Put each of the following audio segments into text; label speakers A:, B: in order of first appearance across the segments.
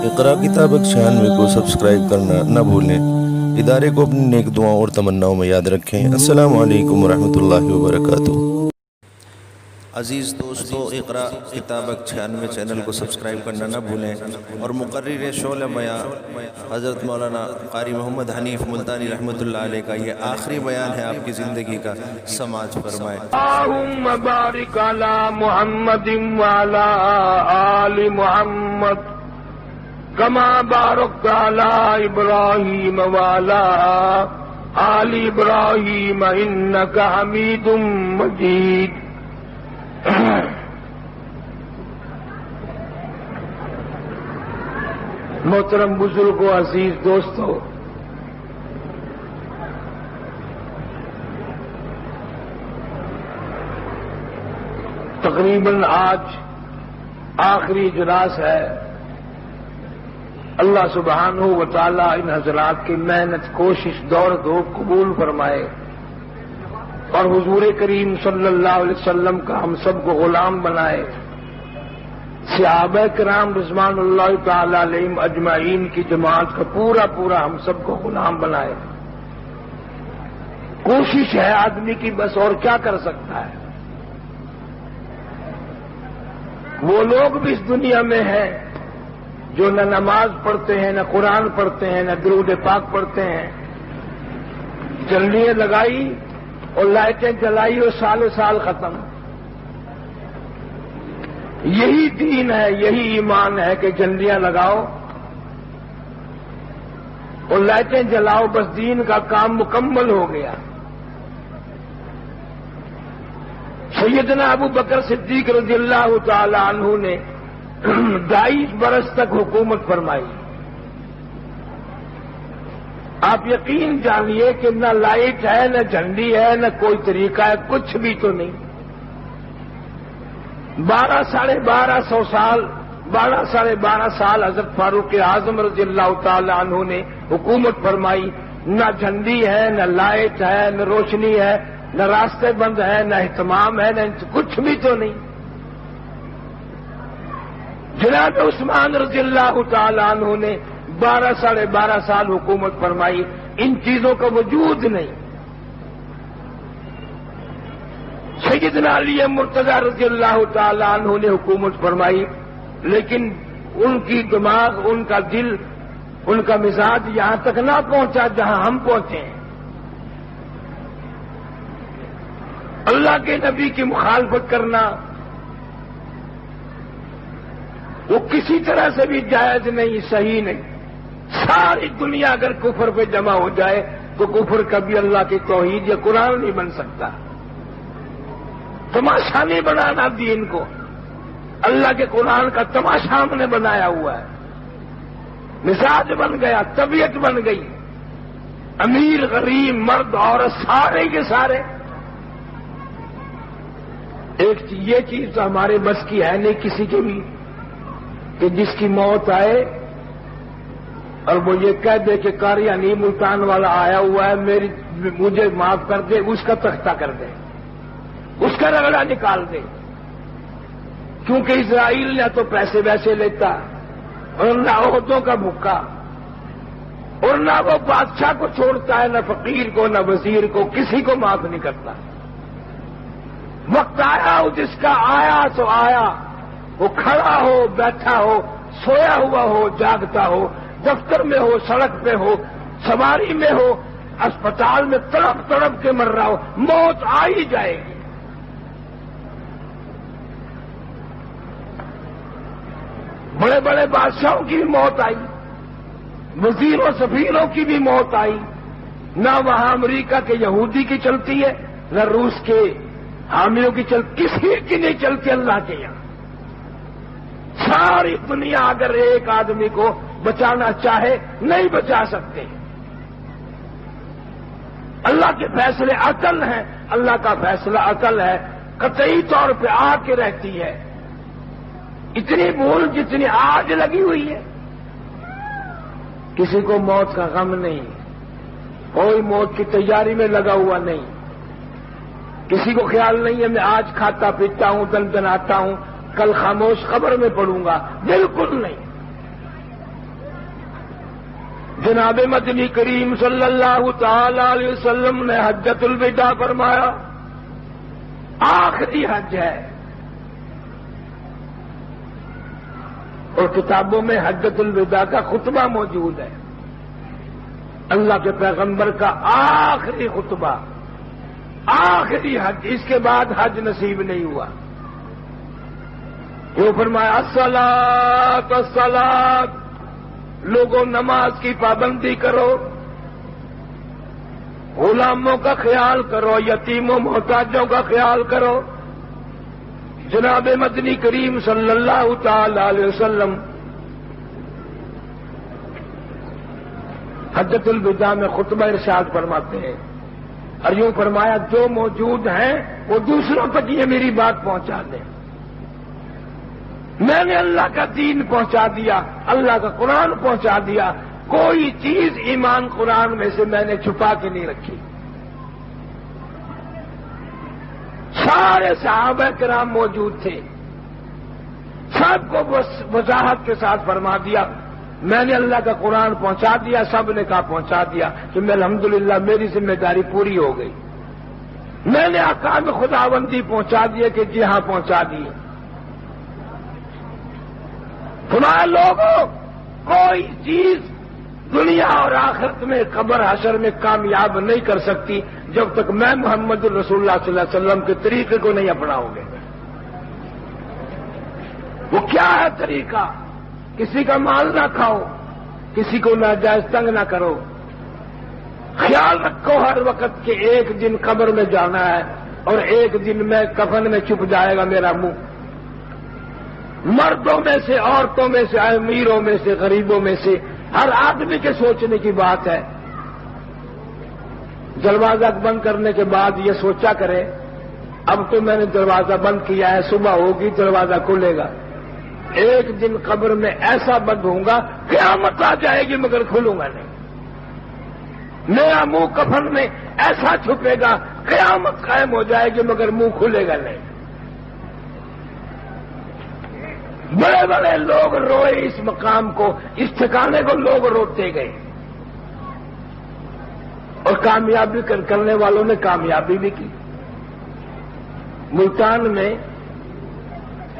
A: اقرا کتاب 96 کو سبسکرائب کرنا نہ بھولیں۔ ادارے کو اپنی نیک دعاؤں اور تمناؤں میں یاد رکھیں۔ السلام علیکم ورحمۃ اللہ وبرکاتہ۔ عزیز دوستو، اقرا کتاب 96 چینل کو سبسکرائب کرنا نہ بھولیں اور مقرر شعلہ بیان حضرت مولانا قاری محمد حنیف ملتانی رحمۃ اللہ علیہ کا یہ آخری بیان ہے آپ کی زندگی کا، سماعت فرمائیں۔
B: اللہم بارک علی محمد وعلی آل محمد کما بارکت علی ابراہیم وعلی آل ابراہیم انک حمید مجید۔ محترم بزرگوں، عزیز دوستو، تقریباً آج آخری اجلاس ہے۔ اللہ سبحانہ و تعالی ان حضرات کی محنت، کوشش، دوڑ دھوپ قبول فرمائے اور حضور کریم صلی اللہ علیہ وسلم کا ہم سب کو غلام بنائے، صحابہ کرام رضوان اللہ تعالی علیہم اجمعین کی جماعت کا پورا ہم سب کو غلام بنائے۔ کوشش ہے آدمی کی، بس اور کیا کر سکتا ہے۔ وہ لوگ بھی اس دنیا میں ہیں جو نہ نماز پڑھتے ہیں، نہ قرآن پڑھتے ہیں، نہ درود پاک پڑھتے ہیں، جلدیاں لگائی اور لائٹیں جلائی اور سال ختم۔ یہی دین ہے، یہی ایمان ہے کہ جلدیاں لگاؤ اور لائٹیں جلاؤ، بس دین کا کام مکمل ہو گیا۔ سیدنا ابو بکر صدیق رضی اللہ تعالی عنہ نے 22 برس تک حکومت فرمائی۔ آپ یقین جانیے کہ نہ لائٹ ہے، نہ جھنڈی ہے، نہ کوئی طریقہ ہے، کچھ بھی تو نہیں۔ 12 ساڑھے 12 سال حضرت فاروق اعظم رضی اللہ تعالی عنہ نے حکومت فرمائی۔ نہ جھنڈی ہے، نہ لائٹ ہے، نہ روشنی ہے، نہ راستے بند ہے، نہ اہتمام ہے، نہ کچھ بھی تو نہیں۔ جناب عثمان رضی اللہ تعالی عنہ نے 12 ساڑھے 12 سال حکومت فرمائی، ان چیزوں کا وجود نہیں۔ سیدنا علی مرتضی رضی اللہ تعالی عنہ نے حکومت فرمائی، لیکن ان کی دماغ، ان کا دل، ان کا مزاج یہاں تک نہ پہنچا جہاں ہم پہنچے ہیں۔ اللہ کے نبی کی مخالفت کرنا وہ کسی طرح سے بھی جائز نہیں، صحیح نہیں۔ ساری دنیا اگر کفر پہ جمع ہو جائے تو کفر کبھی اللہ کی توحید یا قرآن نہیں بن سکتا۔ تماشا نہیں بنانا دین کو، اللہ کے قرآن کا تماشا ہم نے بنایا ہوا ہے۔ مزاج بن گیا، طبیعت بن گئی، امیر غریب مرد عورت سارے کے سارے۔ یہ چیز تو ہمارے بس کی ہے نہیں کسی کی بھی، کہ جس کی موت آئے اور وہ یہ کہہ دے کہ قاری حنیف ملتان والا آیا ہوا ہے، مجھے معاف کر دے، اس کا تختہ کر دے، اس کا رگڑا نکال دے۔ کیونکہ اسرائیل نہ تو پیسے ویسے لیتا اور نہ عہدوں کا بھوکا، اور نہ وہ بادشاہ کو چھوڑتا ہے، نہ فقیر کو، نہ وزیر کو، کسی کو معاف نہیں کرتا۔ وقت آیا جس کا آیا سو آیا، وہ کھڑا ہو، بیٹھا ہو، سویا ہوا ہو، جاگتا ہو، دفتر میں ہو، سڑک پہ ہو، سواری میں ہو، اسپتال میں تڑپ کے مر رہا ہو، موت آ ہی جائے گی۔ بڑے بڑے بادشاہوں کی بھی موت آئی، وزیروں سفیروں کی بھی موت آئی۔ نہ وہاں امریکہ کے یہودی کی چلتی ہے، نہ روس کے حامیوں کی کسی کی نہیں چلتی اللہ کے یہاں۔ ساری دنیا اگر ایک آدمی کو بچانا چاہے نہیں بچا سکتے۔ اللہ کے فیصلے عقل ہیں، اللہ کا فیصلہ عقل ہے، قطعی طور پہ آ کے رہتی ہے۔ اتنی بھول جتنی آج لگی ہوئی ہے، کسی کو موت کا غم نہیں، کوئی موت کی تیاری میں لگا ہوا نہیں، کسی کو خیال نہیں ہے میں آج کھاتا پیتا ہوں، دن دن آتا ہوں، کل خاموش خبر میں پڑوں گا، بالکل نہیں۔ جناب مدنی کریم صلی اللہ تعالی علیہ وسلم نے حجۃ الوداع فرمایا، آخری حج ہے، اور کتابوں میں حجۃ الوداع کا خطبہ موجود ہے، اللہ کے پیغمبر کا آخری خطبہ، آخری حج، اس کے بعد حج نصیب نہیں ہوا۔ وہ فرمایا الصلاۃ الصلاۃ، لوگوں نماز کی پابندی کرو، غلاموں کا خیال کرو، یتیموں محتاجوں کا خیال کرو۔ جناب مدنی کریم صلی اللہ تعالی علیہ وسلم حجۃ الوداع میں خطبہ ارشاد فرماتے ہیں، اور یوں فرمایا جو موجود ہیں وہ دوسروں تک یہ میری بات پہنچا دیں۔ میں نے اللہ کا دین پہنچا دیا، اللہ کا قرآن پہنچا دیا، کوئی چیز ایمان قرآن میں سے میں نے چھپا کے نہیں رکھی۔ سارے صحابہ کرام موجود تھے، سب کو وضاحت کے ساتھ فرما دیا، میں نے اللہ کا قرآن پہنچا دیا، سب نے کہا پہنچا دیا، کہ میں الحمدللہ میری ذمہ داری پوری ہو گئی۔ میں نے احکام خداوندی پہنچا دیے کہ جی ہاں پہنچا دیے۔ تمہارے لوگوں کوئی چیز دنیا اور آخرت میں قبر حشر میں کامیاب نہیں کر سکتی جب تک میں محمد الرسول اللہ صلی اللہ علیہ وسلم کے طریقے کو نہیں اپناؤ گے۔ وہ کیا ہے طریقہ؟ کسی کا مال نہ کھاؤ، کسی کو ناجائز تنگ نہ کرو، خیال رکھو ہر وقت کہ ایک دن قبر میں جانا ہے اور ایک دن میں کفن میں چھپ جائے گا میرا منہ۔ مردوں میں سے، عورتوں میں سے، امیروں میں سے، غریبوں میں سے، ہر آدمی کے سوچنے کی بات ہے۔ دروازہ بند کرنے کے بعد یہ سوچا کرے اب تو میں نے دروازہ بند کیا ہے، صبح ہوگی دروازہ کھلے گا، ایک دن قبر میں ایسا بند ہوں گا قیامت آ جائے گی مگر کھلوں گا نہیں، میرا منہ کفن میں ایسا چھپے گا قیامت قائم ہو جائے گی مگر منہ کھلے گا نہیں۔ بڑے بڑے لوگ روئے اس مقام کو، اس ٹھکانے کو لوگ روتے گئے، اور کامیابی کرنے والوں نے کامیابی بھی کی۔ ملتان میں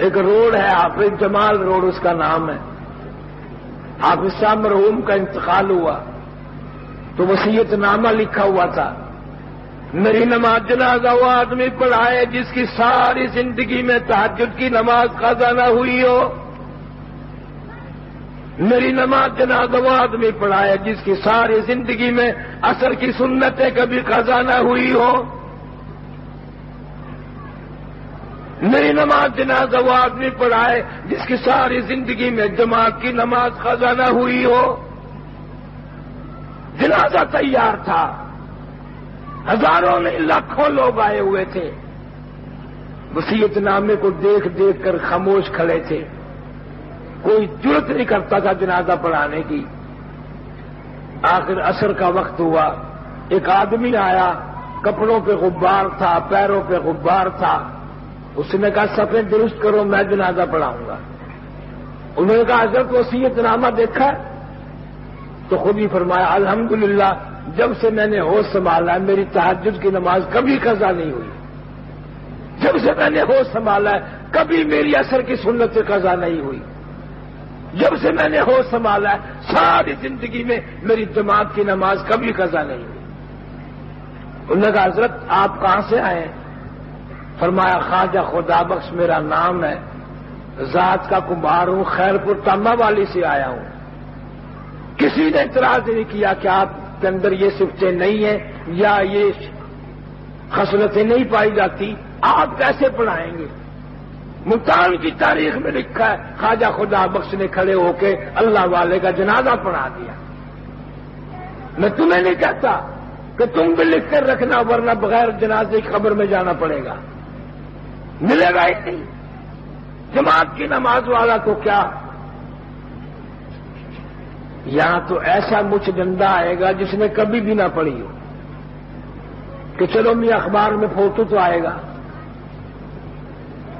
B: ایک روڈ ہے، حافظ جمال روڈ اس کا نام ہے، حافظ صاحب مرحوم کا انتقال ہوا تو وصیت نامہ لکھا ہوا تھا، میری نماز جنازہ وہ آدمی پڑھائے جس کی ساری زندگی میں تہجد کی نماز قضا نہ ہوئی ہو، میری نماز جنازہ وہ آدمی پڑھائے جس کی ساری زندگی میں عصر کی سنتیں کبھی قضا نہ ہوئی ہو، میری نماز جنازہ وہ آدمی پڑھائے جس کی ساری زندگی میں جماعت کی نماز قضا نہ ہوئی ہو۔ جنازہ تیار تھا، ہزاروں نہیں لاکھوں لوگ آئے ہوئے تھے، وصیت نامے کو دیکھ دیکھ کر خاموش کھڑے تھے، کوئی جرت نہیں کرتا تھا جنازہ پڑھانے کی۔ آخر عصر کا وقت ہوا، ایک آدمی آیا، کپڑوں پہ غبار تھا، پیروں پہ غبار تھا، اس نے کہا صفیں درست کرو میں جنازہ پڑھاؤں گا۔ انہوں نے کہا حضرت وصیت نامہ دیکھا؟ تو خود ہی فرمایا الحمدللہ جب سے میں نے ہوش سنبھالا ہے میری تہجد کی نماز کبھی قضا نہیں ہوئی، جب سے میں نے ہوش سنبھالا ہے کبھی میری عصر کی سنت قضا نہیں ہوئی، جب سے میں نے ہوش سنبھالا ہے ساری زندگی میں میری جماعت کی نماز کبھی قضا نہیں ہوئی۔ انہوں نے کہا حضرت آپ کہاں سے آئے ہیں؟ فرمایا خواجہ خدا بخش میرا نام ہے، ذات کا کمبار ہوں، خیر پور تامہ والی سے آیا ہوں۔ کسی نے اعتراض نہیں کیا کہ آپ کے اندر یہ صفتیں نہیں ہیں یا یہ خصلتیں نہیں پائی جاتی، آپ کیسے پڑھائیں گے؟ ملتان کی تاریخ میں لکھا ہے خواجہ خدا بخش نے کھڑے ہو کے اللہ والے کا جنازہ پڑھا دیا۔ میں تمہیں نہیں کہتا کہ تم بھی لکھ کر رکھنا ورنہ بغیر جنازے کی قبر میں جانا پڑے گا، ملے گا ہی نہیں۔ جماعت کی نماز والا تو کیا، یہاں تو ایسا مچھ ڈنڈا آئے گا جس نے کبھی بھی نہ پڑھی ہو کہ چلو میں اخبار میں فوٹو تو آئے گا۔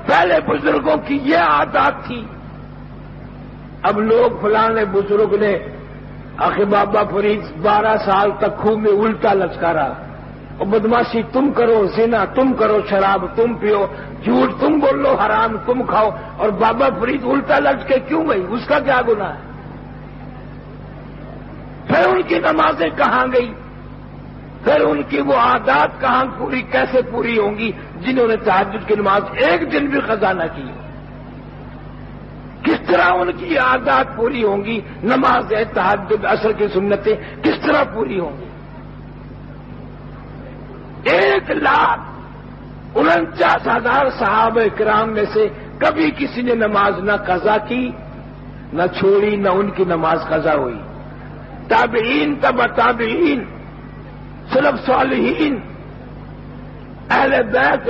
B: پہلے بزرگوں کی یہ عادات تھی، اب لوگ فلانے بزرگ نے آخر بابا فرید 12 سال تک خوہ میں الٹا لچکا رہا، اور بدماشی تم کرو، زنا تم کرو، شراب تم پیو، جھوٹ تم بولو، حرام تم کھاؤ، اور بابا فرید الٹا لٹکے کیوں گئی؟ اس کا کیا گناہ ہے؟ پھر ان کی نمازیں کہاں گئی؟ پھر ان کی وہ عادات کہاں پوری کیسے پوری ہوں گی جنہوں نے تہجد کی نماز ایک دن بھی قضا نہ کی؟ کس طرح ان کی عادات پوری ہوں گی؟ نماز تہجد عصر کی سنتیں کس طرح پوری ہوں گی؟ 1,49,000 صحابہ کرام میں سے کبھی کسی نے نماز نہ قضا کی، نہ چھوڑی، نہ ان کی نماز قضا ہوئی۔ تابعین، تبع تابعین، سلف صالحین، اہل بیت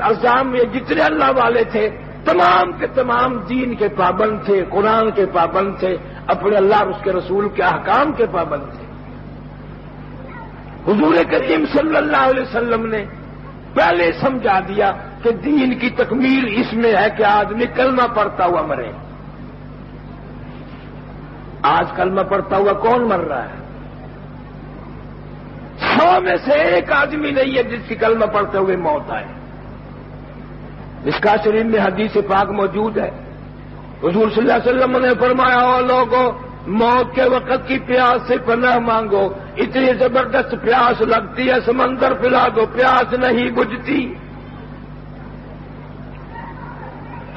B: اعظام میں جتنے اللہ والے تھے تمام کے تمام دین کے پابند تھے، قرآن کے پابند تھے، اپنے اللہ اور اس کے رسول کے احکام کے پابند تھے۔ حضور کریم صلی اللہ علیہ وسلم نے پہلے سمجھا دیا کہ دین کی تکمیل اس میں ہے کہ آدمی کلمہ پڑھتا ہوا مرے۔ آج کلمہ پڑھتا ہوا کون مر رہا ہے؟ 100 میں سے ایک آدمی نہیں ہے جس کی کلمہ پڑھتے ہوئے موت آئے۔ مشکوٰۃ شریف میں حدیث پاک موجود ہے، حضور صلی اللہ علیہ وسلم نے فرمایا، او لوگوں، موت کے وقت کی پیاس سے پناہ مانگو، اتنی زبردست پیاس لگتی ہے سمندر پلا دو پیاس نہیں بجھتی۔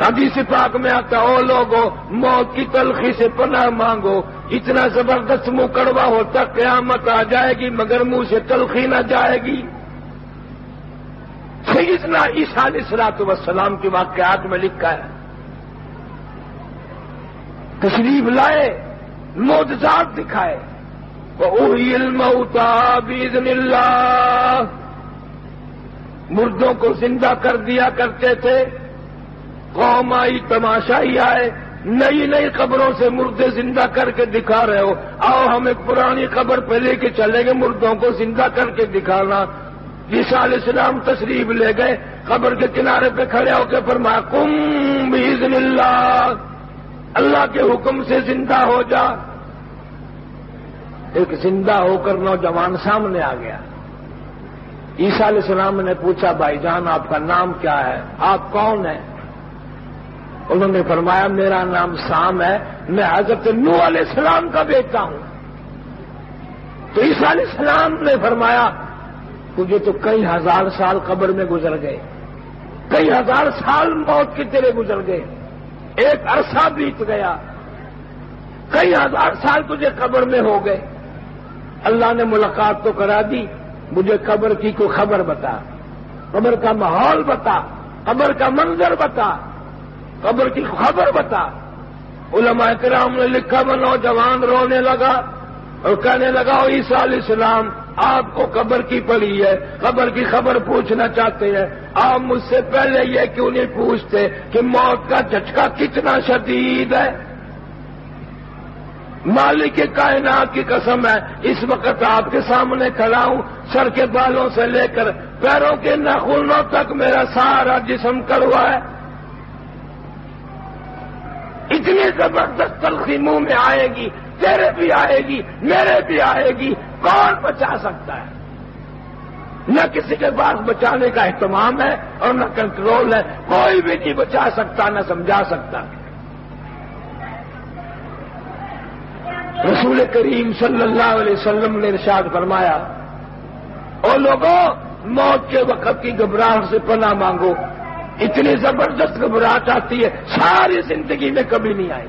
B: حدیث پاک میں آتا، او لوگوں، موت کی تلخی سے پناہ مانگو، اتنا زبردست منہ کڑوا ہوتا قیامت آ جائے گی مگر منہ سے تلخی نہ جائے گی۔ سیدنا عیسیٰ علیہ الصلوۃ والسلام کے واقعات میں لکھا ہے، تشریف لائے، معجزات دکھائے، وَأُحْيِي الْمَوْتَىٰ بِإِذْنِ اللَّهِ، مردوں کو زندہ کر دیا کرتے تھے۔ قوم آئی، تماشائی آئے، نئی نئی قبروں سے مردے زندہ کر کے دکھا رہے ہو، آؤ ہم ایک پرانی قبر پہ لے کے چلیں گے مردوں کو زندہ کر کے دکھانا۔ عیسیٰ علیہ السلام تشریف لے گئے، قبر کے کنارے پہ کھڑے ہو کے فرمایا، قم بإذن اللہ، اللہ کے حکم سے زندہ ہو جا۔ ایک زندہ ہو کر نوجوان سامنے آ گیا۔ عیسیٰ علیہ السلام نے پوچھا، بھائی جان آپ کا نام کیا ہے، آپ کون ہیں؟ انہوں نے فرمایا، میرا نام سام ہے، میں حضرت نوح علیہ السلام کا بیٹا ہوں۔ تو عیسیٰ علیہ السلام نے فرمایا، تجھے تو کئی ہزار سال قبر میں گزر گئے، کئی ہزار سال موت کے تیرے گزر گئے، ایک عرصہ بیت گیا، کئی ہزار سال تجھے قبر میں ہو گئے، اللہ نے ملاقات تو کرا دی، مجھے قبر کی کوئی خبر بتا، قبر کا ماحول بتا، قبر کا منظر بتا، قبر کی خبر بتا۔ علماء کرام نے لکھا، وہ نوجوان رونے لگا اور کہنے لگا، عیسیٰ علیہ السلام آپ کو قبر کی پڑی ہے، قبر کی خبر پوچھنا چاہتے ہیں، آپ مجھ سے پہلے یہ کیوں نہیں پوچھتے کہ موت کا جھٹکا کتنا شدید ہے؟ مالک کائنات کی قسم ہے، اس وقت آپ کے سامنے کھڑا ہوں، سر کے بالوں سے لے کر پیروں کے ناخنوں تک میرا سارا جسم کڑوا ہے۔ اتنی زبردست تلخی منہ میں آئے گی، تیرے بھی آئے گی، میرے بھی آئے گی، کون بچا سکتا ہے؟ نہ کسی کے پاس بچانے کا اہتمام ہے اور نہ کنٹرول ہے، کوئی بھی نہیں بچا سکتا، نہ سمجھا سکتا۔ رسول کریم صلی اللہ علیہ وسلم نے ارشاد فرمایا، او لوگوں، موت کے وقت کی گھبراہٹ سے پناہ مانگو، اتنی زبردست گھبراہٹ آتی ہے ساری زندگی میں کبھی نہیں آئی۔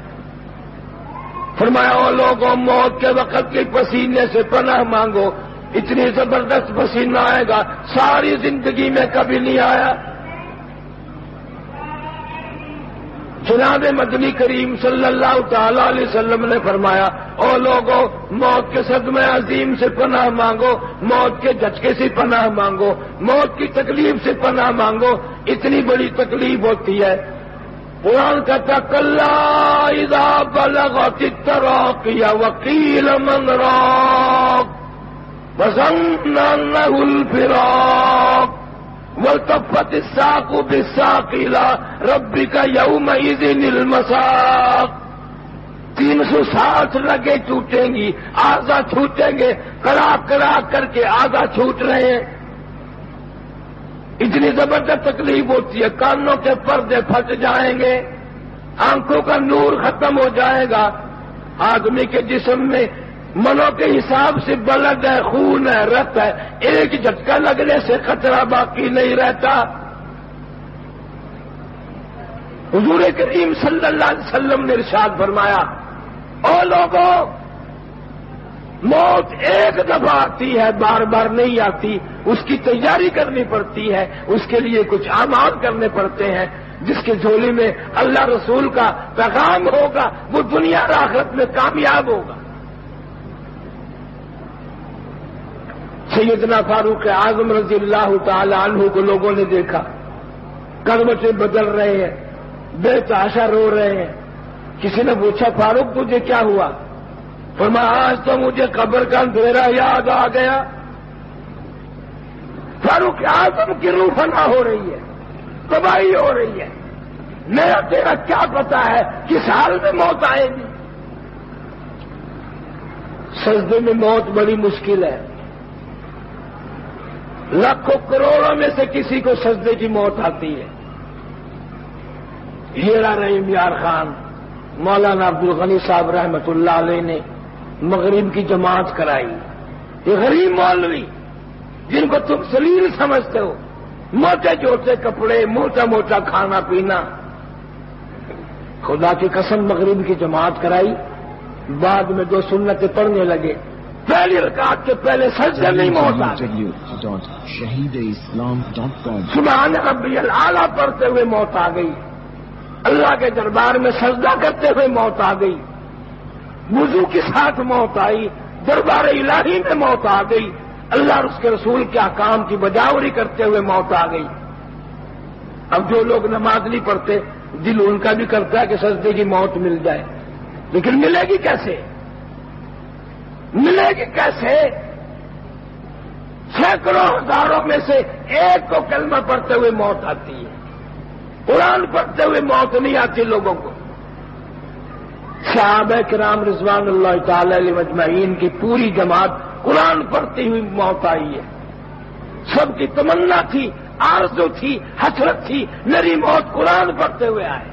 B: فرمایا، او لوگوں، موت کے وقت کے پسینے سے پناہ مانگو، اتنی زبردست پسینہ آئے گا ساری زندگی میں کبھی نہیں آیا۔ جناب مدنی کریم صلی اللہ تعالی علیہ وسلم نے فرمایا، او لوگوں، موت کے صدمے عظیم سے پناہ مانگو، موت کے جھٹکے سے پناہ مانگو، موت کی تکلیف سے پناہ مانگو، اتنی بڑی تکلیف ہوتی ہے۔ قرآن کہتا، کلا اذا بلغت التراقی وقیل من راق وظن انہ الفراق والتفت الساق بالساق الى ربك يومئذ المساق۔ 360 رگیں ٹوٹیں گی، اعضا چھوٹیں گے، کڑا کڑا کر کے اعضا چھوٹ رہے ہیں، اتنی زبردست تکلیف ہوتی ہے، کانوں کے پردے پھٹ جائیں گے، آنکھوں کا نور ختم ہو جائے گا، آدمی کے جسم میں منوں کے حساب سے بلڈ ہے، خون ہے، رت ہے، ایک جھٹکا لگنے سے خطرہ باقی نہیں رہتا۔ حضور کریم صلی اللہ علیہ وسلم نے ارشاد فرمایا، او لوگوں، موت ایک دفعہ آتی ہے، بار بار نہیں آتی، اس کی تیاری کرنی پڑتی ہے، اس کے لیے کچھ اعمال کرنے پڑتے ہیں، جس کے جھولی میں اللہ رسول کا پیغام ہوگا وہ دنیا اور آخرت میں کامیاب ہوگا۔ سیدنا فاروق اعظم رضی اللہ تعالی عنہ کو لوگوں نے دیکھا، کروٹیں بدل رہے ہیں، بے تحاشا رو رہے ہیں۔ کسی نے پوچھا، فاروق تجھے کیا ہوا؟ فرمایا، آج تو مجھے قبر کا اندھیرا یاد آ گیا۔ فاروق اعظم کی روح فنا ہو رہی ہے، تباہی ہو رہی ہے، میرا تیرا کیا پتا ہے کس حال میں موت آئے گی۔ سجدے میں موت بڑی مشکل ہے، لاکھوں کروڑوں میں سے کسی کو سجدے کی موت آتی ہے۔ ہیرا رحیم یار خان، مولانا عبدالغنی صاحب رحمت اللہ علیہ نے مغرب کی جماعت کرائی۔ یہ غریب مولوی جن کو تم سلیل سمجھتے ہو، موٹے چھوٹے کپڑے، موٹا موٹا کھانا پینا، خدا کی قسم مغرب کی جماعت کرائی، بعد میں 2 سنتیں پڑھنے لگے، پہلی رکعت کے پہلے سجدے میں موت آ گئی، سبحان ربی الاعلیٰ پڑھتے ہوئے موت آ گئی، اللہ کے دربار میں سجدہ کرتے ہوئے موت آ گئی، وضو کے ساتھ موت آئی، دربار الہی میں موت آ گئی، اللہ اور اس کے رسول کے احکام کی بجاوری کرتے ہوئے موت آ گئی۔ اب جو لوگ نماز نہیں پڑھتے، دل ان کا بھی کرتا ہے کہ سجدے کی موت مل جائے، لیکن ملے گی کیسے؟ ملے گی کیسے؟ سینکڑوں ہزاروں میں سے ایک کو کلمہ پڑھتے ہوئے موت آتی ہے، قرآن پڑھتے ہوئے موت نہیں آتی لوگوں کو۔ صحابہ کرام رضوان اللہ تعالی علیہ اجمعین کی پوری جماعت قرآن پڑھتی ہوئی موت آئی ہے، سب کی تمنا تھی، آرزو تھی، حسرت تھی، میری موت قرآن پڑھتے ہوئے آئے۔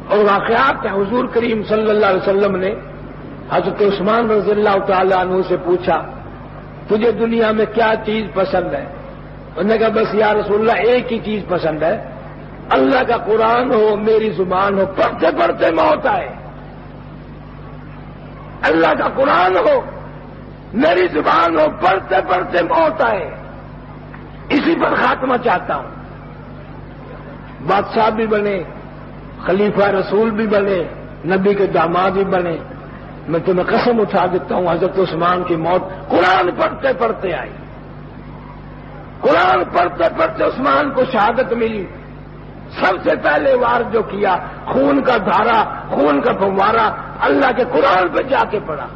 B: اور واقعات ہیں، حضور کریم صلی اللہ علیہ وسلم نے حضرت عثمان رضی اللہ تعالی عنہ سے پوچھا، تجھے دنیا میں کیا چیز پسند ہے؟ انہوں نے کہا، بس یا رسول اللہ ایک ہی چیز پسند ہے، اللہ کا قرآن ہو، میری زبان ہو، پڑھتے پڑھتے موت آئے۔ اللہ کا قرآن ہو، میری زبان ہو، پڑھتے پڑھتے موت آئے، اسی پر خاتمہ چاہتا ہوں۔ بادشاہ بھی بنے، خلیفہ رسول بھی بنے، نبی کے داماد بھی بنے، میں تمہیں قسم اٹھا دیتا ہوں حضرت عثمان کی موت قرآن پڑھتے پڑھتے آئی۔ قرآن پڑھتے پڑھتے عثمان کو شہادت ملی۔ سب سے پہلے وار جو کیا، خون کا دھارا، خون کا فوارہ اللہ کے قرآن پہ جا کے پڑا۔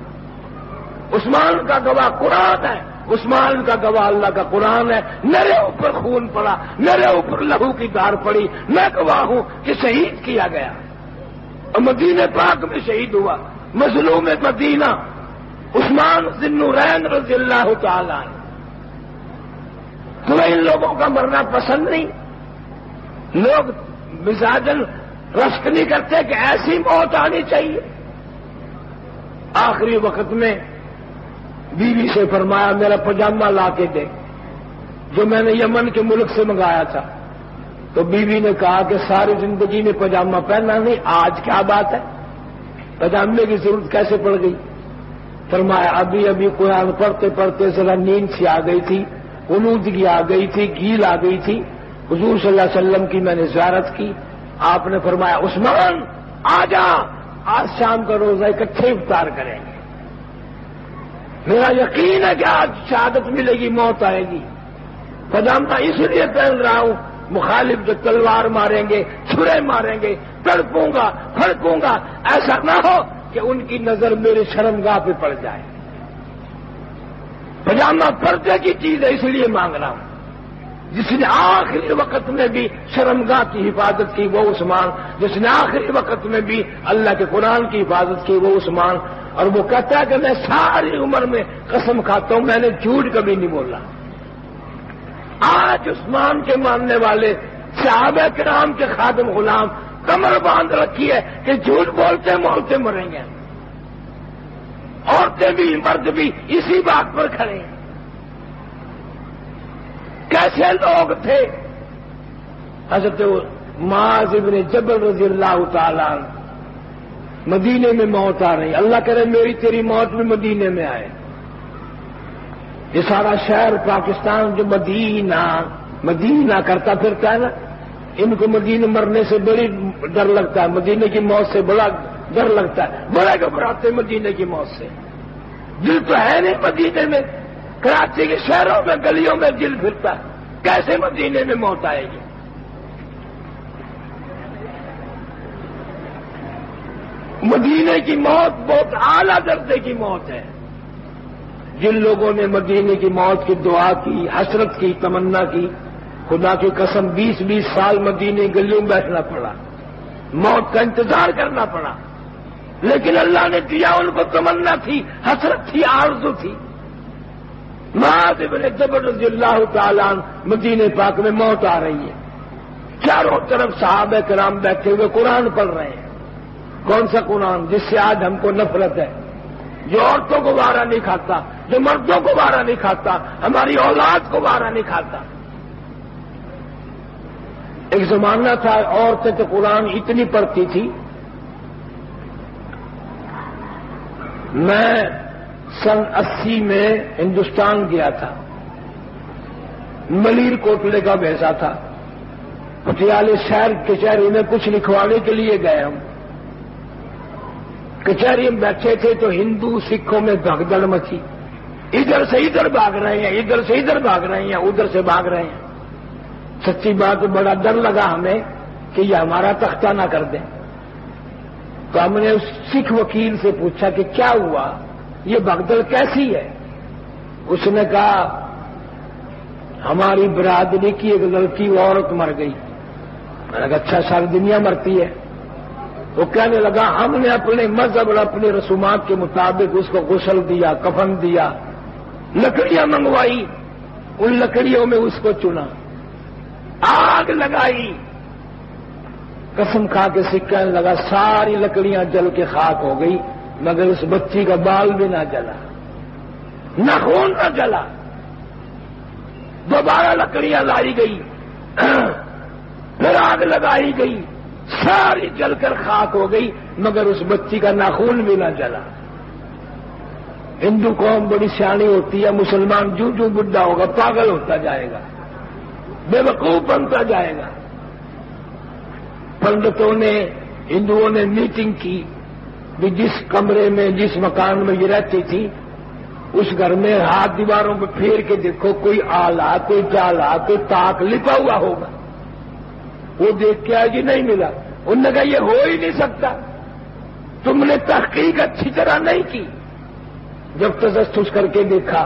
B: عثمان کا گواہ قرآن ہے، عثمان کا گواہ اللہ کا قرآن ہے۔ میرے اوپر خون پڑا، میرے اوپر لہو کی دھار پڑی، میں گواہ ہوں کہ شہید کیا گیا، اور مدینہ پاک میں شہید ہوا، مظلوم مدینہ عثمان ذی النورین رضی اللہ تعالی عنہ۔ تمہیں ان لوگوں کا مرنا پسند نہیں؟ لوگ مزاجن رشک نہیں کرتے کہ ایسی موت آنی چاہیے؟ آخری وقت میں بیوی سے فرمایا، میرا پاجامہ لا کے دے، جو میں نے یمن کے ملک سے منگایا تھا۔ تو بیوی نے کہا کہ ساری زندگی میں پاجامہ پہنا نہیں، آج کیا بات ہے، پاجامے کی ضرورت کیسے پڑ گئی؟ فرمایا، ابھی ابھی قرآن پڑھتے پڑھتے ذرا نیند سی آ گئی تھی، غنودگی آ گئی تھی، گیل آ گئی تھی، حضور صلی اللہ علیہ وسلم کی میں نے زیارت کی، آپ نے فرمایا، عثمان آ جا، آج شام کا روزہ اکٹھے افطار کریں گے، میرا یقین ہے کہ آج شہادت ملے گی، موت آئے گی۔ پاجامہ اس لیے پہن رہا ہوں، مخالف جو تلوار ماریں گے، چھرے ماریں گے، تڑپوں گا، پھڑکوں گا، ایسا نہ ہو کہ ان کی نظر میرے شرمگاہ پہ پڑ جائے۔ پاجامہ پردے کی چیز ہے، اس لیے مانگ رہا ہوں۔ جس نے آخری وقت میں بھی شرمگاہ کی حفاظت کی وہ عثمان، جس نے آخری وقت میں بھی اللہ کے قرآن کی حفاظت کی وہ عثمان. اور وہ کہتا ہے کہ میں ساری عمر میں قسم کھاتا ہوں میں نے جھوٹ کبھی نہیں بولا. آج عثمان کے ماننے والے صحابہ کرام کے خادم غلام کمر باندھ رکھی ہے کہ جھوٹ بولتے بولتے مریں گے. عورتیں بھی مرد بھی اسی بات پر کھڑے ہیں. کیسے لوگ تھے؟ حضرت معاذ بن جبل رضی اللہ تعالیٰ عنہ مدینے میں موت آ رہی، اللہ کرے میری تیری موت بھی مدینے میں آئے. یہ سارا شہر پاکستان جو مدینہ مدینہ کرتا پھرتا ہے نا، ان کو مدینہ مرنے سے بڑی ڈر لگتا ہے، مدینے کی موت سے بڑا ڈر لگتا ہے، بڑے گھبراتے مدینے کی موت سے. دل تو ہے نہیں مدینے میں، کراچی کے شہروں میں گلیوں میں دل پھرتا ہے، کیسے مدینے میں موت آئے گی؟ مدینے کی موت بہت اعلیٰ درجے کی موت ہے. جن لوگوں نے مدینے کی موت کی دعا کی، حسرت کی، تمنا کی، خدا کی قسم 20-20 سال مدینے گلیوں میں بیٹھنا پڑا، موت کا انتظار کرنا پڑا، لیکن اللہ نے دیا. ان کو تمنا تھی، حسرت تھی، آرزو تھی. معاذ بن جبل رضی اللہ تعالیٰ عنہ مدینے پاک میں موت آ رہی ہے، چاروں طرف صحابہ کرام بیٹھے ہوئے قرآن پڑھ رہے ہیں. کون سا قرآن؟ جس سے آج ہم کو نفرت ہے، جو عورتوں کو وارا نہیں کھاتا، جو مردوں کو وارا نہیں کھاتا، ہماری اولاد کو وارا نہیں کھاتا. ایک زمانہ تھا عورتیں تو قرآن اتنی پڑھتی تھی. میں سن 80 میں ہندوستان گیا تھا، ملیر کوٹلے کا بھیجا تھا، پٹیالے شہر کچہری میں کچھ لکھوانے کے لیے گئے. ہم کچہری میں بیٹھے تھے تو ہندو سکھوں میں بھگدڑ مچی، ادھر سے ادھر بھاگ رہے ہیں، ادھر سے ادھر بھاگ رہے ہیں، ادھر سے بھاگ رہے ہیں. سچی بات بڑا ڈر لگا ہمیں کہ یہ ہمارا تختہ نہ کر دیں. تو ہم نے اس سکھ وکیل سے پوچھا کہ کیا ہوا، یہ بھگدڑ کیسی ہے؟ اس نے کہا ہماری برادری کی ایک لڑکی عورت مر گئی. میں نے کہا اچھا، ساری دنیا مرتی ہے. وہ کہنے لگا ہم نے اپنے مذہب اور اپنے رسومات کے مطابق اس کو غسل دیا، کفن دیا، لکڑیاں منگوائی، ان لکڑیوں میں اس کو چنا، آگ لگائی. قسم کھا کے سکھنے لگا ساری لکڑیاں جل کے خاک ہو گئی، مگر اس بچی کا بال بھی نہ جلا، ناخون نہ جلا. دوبارہ لکڑیاں لائی گئی، پھر آگ لگائی گئی، ساری جل کر خاک ہو گئی، مگر اس بچی کا ناخون بھی نہ جلا. ہندو قوم بڑی سیانی ہوتی ہے، مسلمان جو جو بڈھا ہوگا پاگل ہوتا جائے گا، بے وقوف بنتا جائے گا. پنڈتوں نے، ہندوؤں نے میٹنگ کی کہ جس کمرے میں، جس مکان میں یہ رہتی تھی، اس گھر میں ہاتھ دیواروں پہ پھیر کے دیکھو، کوئی آلہ، کوئی جالا، کوئی تاک لپا ہوا ہوگا. وہ دیکھ کے آج نہیں ملا. انہوں نے کہا یہ ہو ہی نہیں سکتا، تم نے تحقیق اچھی طرح نہیں کی. جب تجسس کر کے دیکھا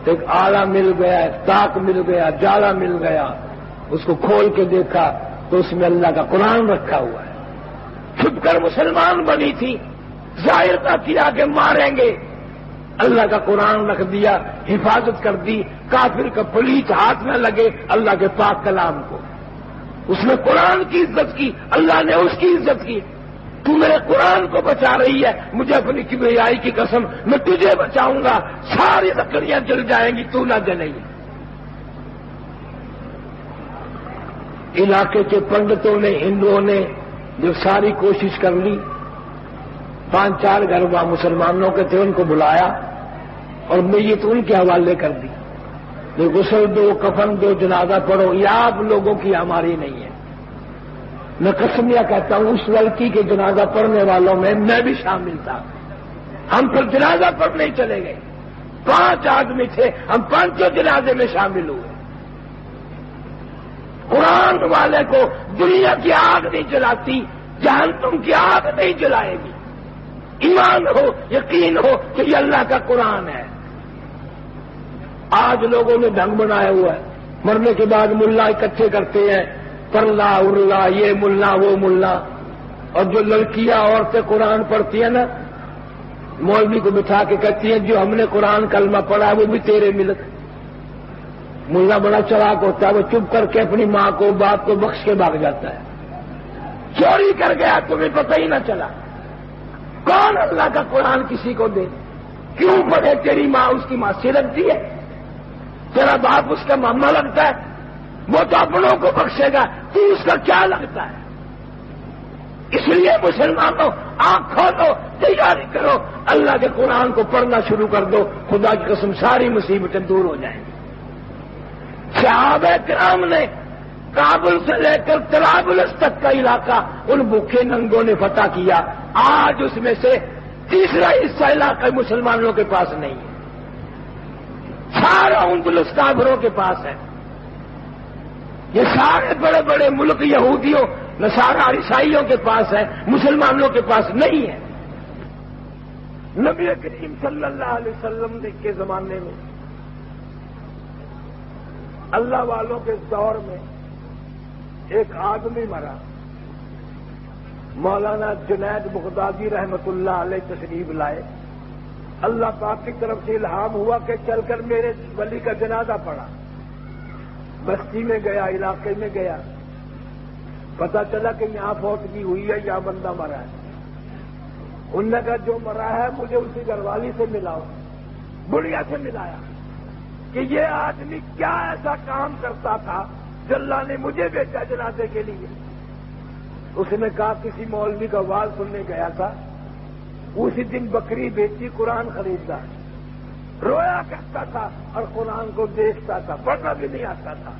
B: تو ایک آلہ مل گیا، ایک تاک مل گیا، جالا مل گیا. اس کو کھول کے دیکھا تو اس میں اللہ کا قرآن رکھا ہوا ہے. چھپ کر مسلمان بنی تھی، ظاہر نہ کیا کہ ماریں گے، اللہ کا قرآن رکھ دیا، حفاظت کر دی. کافر کا پلیت ہاتھ نہ لگے اللہ کے پاک کلام کو. اس نے قرآن کی عزت کی، اللہ نے اس کی عزت کی. تو میرے قرآن کو بچا رہی ہے، مجھے اپنی کبریائی کی قسم، میں تجھے بچاؤں گا. ساری لکڑیاں جل جائیں گی، تو نہ جلے گی. علاقے کے پنڈتوں نے، ہندوؤں نے جو ساری کوشش کر لی، 5-4 گھر وہاں مسلمانوں کے تھے، ان کو بلایا اور میت ان کے حوالے کر دی. یہ غسل دو، کفن دو، جنازہ پڑھو، یہ آپ لوگوں کی ہماری نہیں ہے. میں قسمیہ کہتا ہوں اس لڑکی کے جنازہ پڑھنے والوں میں میں بھی شامل تھا. ہم پھر جنازہ پڑھنے ہی چلے گئے. 5 آدمی تھے، ہم 5 جنازے میں شامل ہوئے. قرآن والے کو دنیا کی آگ نہیں جلاتی، جہنم کی آگ نہیں جلائے گی. ایمان ہو، یقین ہو کہ یہ اللہ کا قرآن ہے. آج لوگوں نے ڈھنگ بنایا ہوا ہے، مرنے کے بعد ملا اکٹھے کرتے ہیں، پرلا ارلا، یہ ملا وہ ملا، اور جو لڑکیاں عورتیں قرآن پڑھتی ہیں نا، مولوی کو بٹھا کے کہتی ہیں جو ہم نے قرآن کلمہ پڑھا ہے وہ بھی تیرے ملک۔ ملا بڑا چلاک ہوتا ہے، وہ چپ کر کے اپنی ماں کو باپ کو بخش کے بھاگ جاتا ہے، چوری کر گیا تمہیں پتہ ہی نہ چلا۔ کون اللہ کا قرآن کسی کو دے؟ کیوں پڑھے؟ تیری ماں اس کی ماسی لگتی ہے، تیرا باپ اس کا ماما لگتا ہے، وہ تو اپنوں کو بخشے گا، تو اس کا کیا لگتا ہے؟ اس لیے مسلمانوں آنکھ کھولو، تیاری کرو، اللہ کے قرآن کو پڑھنا شروع کر دو، خدا کی قسم ساری مصیبتیں دور ہو جائیں گی۔ صحابہ کرام نے کابل سے لے کر طرابلس تک کا علاقہ ان بھوکے ننگوں نے فتح کیا، آج اس میں سے تیسرا حصہ علاقہ مسلمانوں کے پاس نہیں ہے، سارا اندلس کافروں کے پاس ہے۔ یہ سارے بڑے بڑے ملک یہودیوں نصارا عیسائیوں کے پاس ہے، مسلمانوں کے پاس نہیں ہے۔ نبی کریم صلی اللہ علیہ وسلم کے زمانے میں، اللہ والوں کے دور میں ایک آدمی مرا، مولانا جنید بغدادی رحمت اللہ علیہ تشریف لائے، اللہ پاک کی طرف سے الہام ہوا کہ چل کر میرے ولی کا جنازہ پڑا۔ بستی میں گیا، علاقے میں گیا، پتا چلا کہ یہاں فوتگی ہوئی ہے، یہاں بندہ مرا ہے۔ انہوں نے کہا جو مرا ہے مجھے اسی گھر والی سے ملاؤ، بڑھیا سے ملایا کہ یہ آدمی کیا ایسا کام کرتا تھا جو اللہ نے مجھے بھیجا جنازے کے لیے۔ اس نے کہا کسی مولوی کا واز سننے گیا تھا، اسی دن بکری بیچی، قرآن خریدا، رویا کرتا تھا اور قرآن کو دیکھتا تھا، پڑھنا بھی نہیں آتا تھا،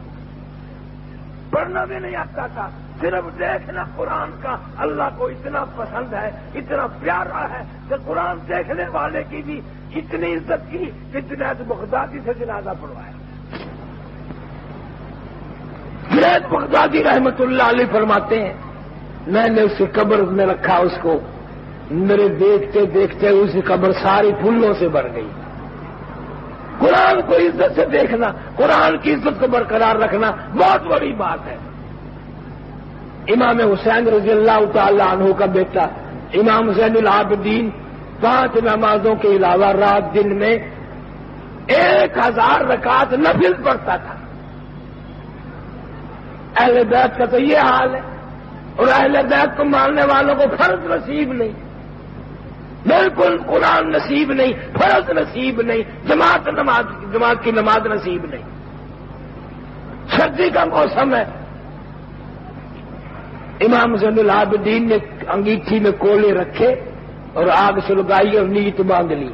B: پڑھنا بھی نہیں آتا تھا، صرف دیکھنا قرآن کا اللہ کو اتنا پسند ہے، اتنا پیارا ہے کہ قرآن دیکھنے والے کی بھی اتنی عزت کی کہ جنید بغدادی سے جنازہ پڑھوایا۔ جنید بغدادی رحمت اللہ علیہ فرماتے ہیں میں نے اس قبر میں رکھا، اس کو میرے دیکھتے دیکھتے اس قبر ساری پھولوں سے بھر گئی۔ قرآن کو عزت سے دیکھنا، قرآن کی عزت کو برقرار رکھنا بہت بڑی بات ہے۔ امام حسین رضی اللہ تعالی عنہ کا بیٹا امام زین العابدین 5 نمازوں کے علاوہ رات دن میں 1000 رکعت نفل پڑھتا تھا۔ اہل بیت کا تو یہ حال ہے، اور اہل بیت کو ماننے والوں کو فرض نصیب نہیں، بالکل قرآن نصیب نہیں، فرض نصیب نہیں، جماعت کی نماز نصیب نہیں۔ سردی کا موسم ہے، امام زین العابدین نے انگیٹھی میں کولے رکھے اور آگ سلگائی اور نیت باندھ لی،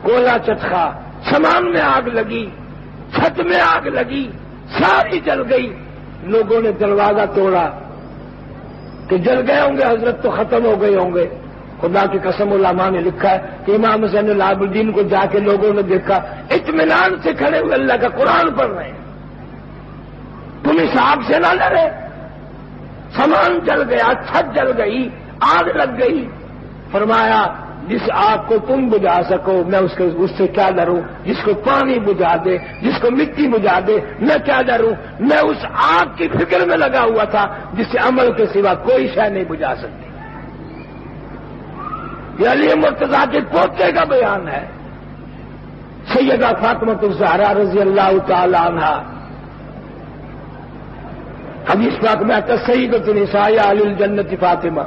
B: کولا چٹخا، سامان میں آگ لگی، چھت میں آگ لگی، ساری جل گئی۔ لوگوں نے دروازہ توڑا کہ جل گئے ہوں گے حضرت، تو ختم ہو گئے ہوں گے۔ خدا کی قسم علماء نے لکھا ہے کہ امام زین العابدین کو جا کے لوگوں نے دیکھا اطمینان سے کھڑے ہوئے اللہ کا قرآن پڑھ رہے ہیں، تم اس آگ سے نہ لڑے۔ سامان جل گیا، چھت جل گئی، آگ لگ گئی۔ فرمایا جس آگ کو تم بجھا سکو میں اس سے کیا ڈروں، جس کو پانی بجھا دے، جس کو مٹی بجھا دے، میں کیا ڈروں۔ میں اس آگ کی فکر میں لگا ہوا تھا جس سے عمل کے سوا کوئی شے نہیں بجھا سکتی۔ یہ علی مرتضیٰ کے پوتے کا بیان ہے۔ سیدہ فاطمہ الزہرا رضی اللہ تعالی عنہا، حدیث پاک میں آتا سیدۃ النساء اہل الجنت فاطمہ،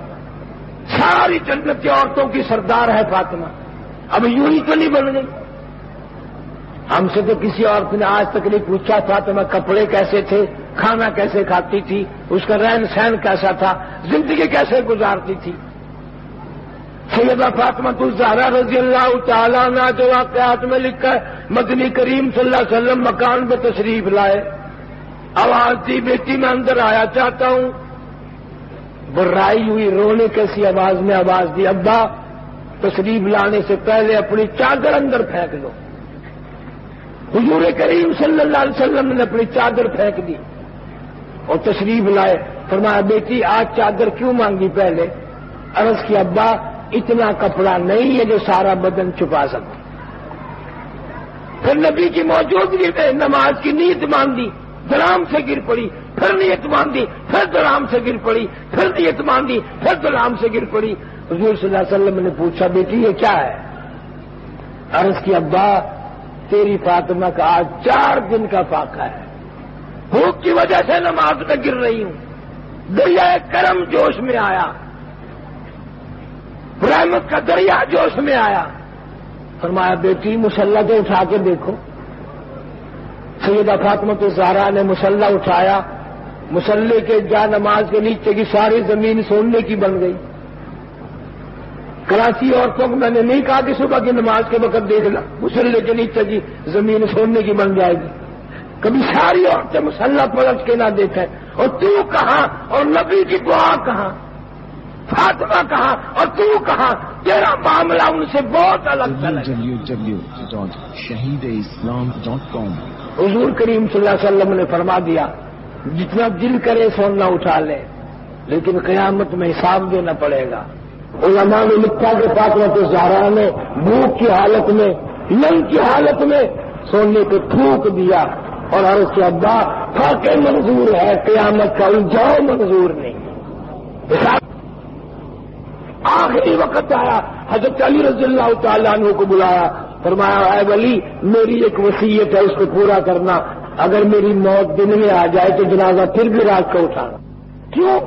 B: ساری جنت کی عورتوں کی سردار ہے فاطمہ۔ اب یوں ہی تو نہیں بن گئی، ہم سے تو کسی عورت نے آج تک نہیں پوچھا فاطمہ کپڑے کیسے تھے، کھانا کیسے کھاتی تھی، اس کا رہن سہن کیسا تھا، زندگی کیسے گزارتی تھی۔ سیدہ فاطمہ الزہرا رضی اللہ تعالیٰ عنہ جو واقعات میں لکھا ہے، مدنی کریم صلی اللہ علیہ وسلم مکان پہ تشریف لائے، آواز دی بیٹی میں اندر آیا چاہتا ہوں، برائی ہوئی، رونے کیسی آواز میں آواز دی، ابا تشریف لانے سے پہلے اپنی چادر اندر پھینک لو۔ حضور کریم صلی اللہ علیہ وسلم نے اپنی چادر پھینک دی اور تشریف لائے۔ فرمایا بیٹی آج چادر کیوں مانگی؟ پہلے عرض کی ابا اتنا کپڑا نہیں ہے جو سارا بدن چھپا سکے، پھر نبی کی موجودگی میں نماز کی نیت باندھی، دلام سے گر پڑی، پھر نیت باندھی، پھر دلام سے گر پڑی، پھر نیت باندھی، پھر دلام سے گر پڑی۔ حضور صلی اللہ علیہ وسلم نے پوچھا بیٹی یہ کیا ہے؟ عرض کی ابا تیری فاطمہ کا آج 4 دن کا فاقہ ہے، بھوک کی وجہ سے نماز میں گر رہی ہوں، دریا کرم جوش میں آیا، رحمت کا دریا جوش میں آیا۔ فرمایا بیٹی مصلی کو اٹھا کے دیکھو۔ سیدہ فاطمہ الزہرا نے مصلی اٹھایا، مصلی کے جا نماز کے نیچے کی ساری زمین سونے کی بن گئی۔ کراچی عورتوں کو میں نے نہیں کہا کہ صبح کی نماز کے وقت دیکھنا مصلی کے نیچے کی زمین سونے کی بن جائے گی، کبھی ساری عورتیں مصلی پلٹ کے نہ دیکھیں۔ اور تو کہاں اور نبی کی دعا کہاں، فاطمہ کہاں اور تو کہاں، تیرا معاملہ ان سے بہت الگ تھلگ ہے۔
C: www.shahideislam.com
B: حضور کریم صلی اللہ علیہ وسلم نے فرما دیا جتنا دل کرے سونا اٹھا لے، لیکن قیامت میں حساب دینا پڑے گا۔ علماء نے لکھا کہ فاطمہ الزہرا نے بھوک کی حالت میں، ننگ کی حالت میں سونے کو تھوک دیا اور عرض کے ابا فاقے منظور ہے، قیامت کا الجھاؤ منظور نہیں۔ آخری وقت آیا، حضرت علی رضی اللہ تعالیٰ عنہ کو بلایا، فرمایا اے ولی میری ایک وصیت ہے اس کو پورا کرنا، اگر میری موت دن میں آ جائے تو جنازہ پھر بھی رات کو اٹھانا۔ کیوں؟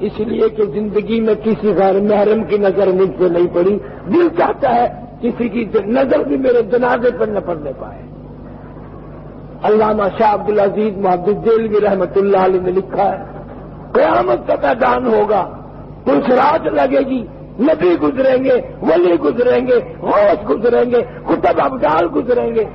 B: اس لیے کہ زندگی میں کسی غیر محرم کی نظر مجھ پہ نہیں پڑی، دل چاہتا ہے کسی کی نظر بھی میرے جنازے پر نہ پڑنے پائے۔ علامہ شاہ عبد العزیز محدث دہلوی رحمۃ اللہ علیہ نے لکھا ہے قیامت کا میدان ہوگا، پلسرات لگے گی، نبی گزریں گے، ولی گزریں گے، غوث گزریں گے، کتب ابدال گزریں گے،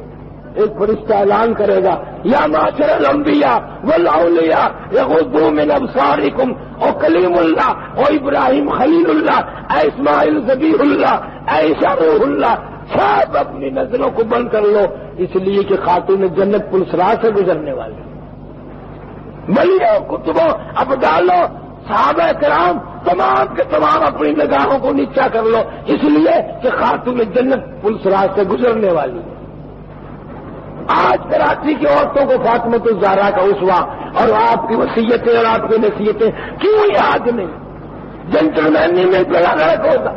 B: ایک فرشتہ اعلان کرے گا یا معاشر الانبیاء والاولیاء یغضوا من ابصارکم، او کلیم اللہ، او ابراہیم خلیل اللہ، اے اسماعیل ذبیح اللہ، اے عیسیٰ روح اللہ، سب اپنی نظروں کو بند کر لو، اس لیے کہ خاتون جنت پلسرات سے گزرنے والی۔ ولیوں، کتبوں، ابدالوں، صحابہ کرام تمام کے تمام اپنی نگاہوں کو نیچا کر لو، اس لیے کہ خاتون جنت پلسرات سے گزرنے والی ہے۔ آج کراچی کی عورتوں کو فاطمہ الزہرا کا اسوہ اور آپ کی وصیتیں اور آپ کی نصیحتیں کیوں یاد نہیں؟ جنٹلمینی میں بڑا غلط ہوتا،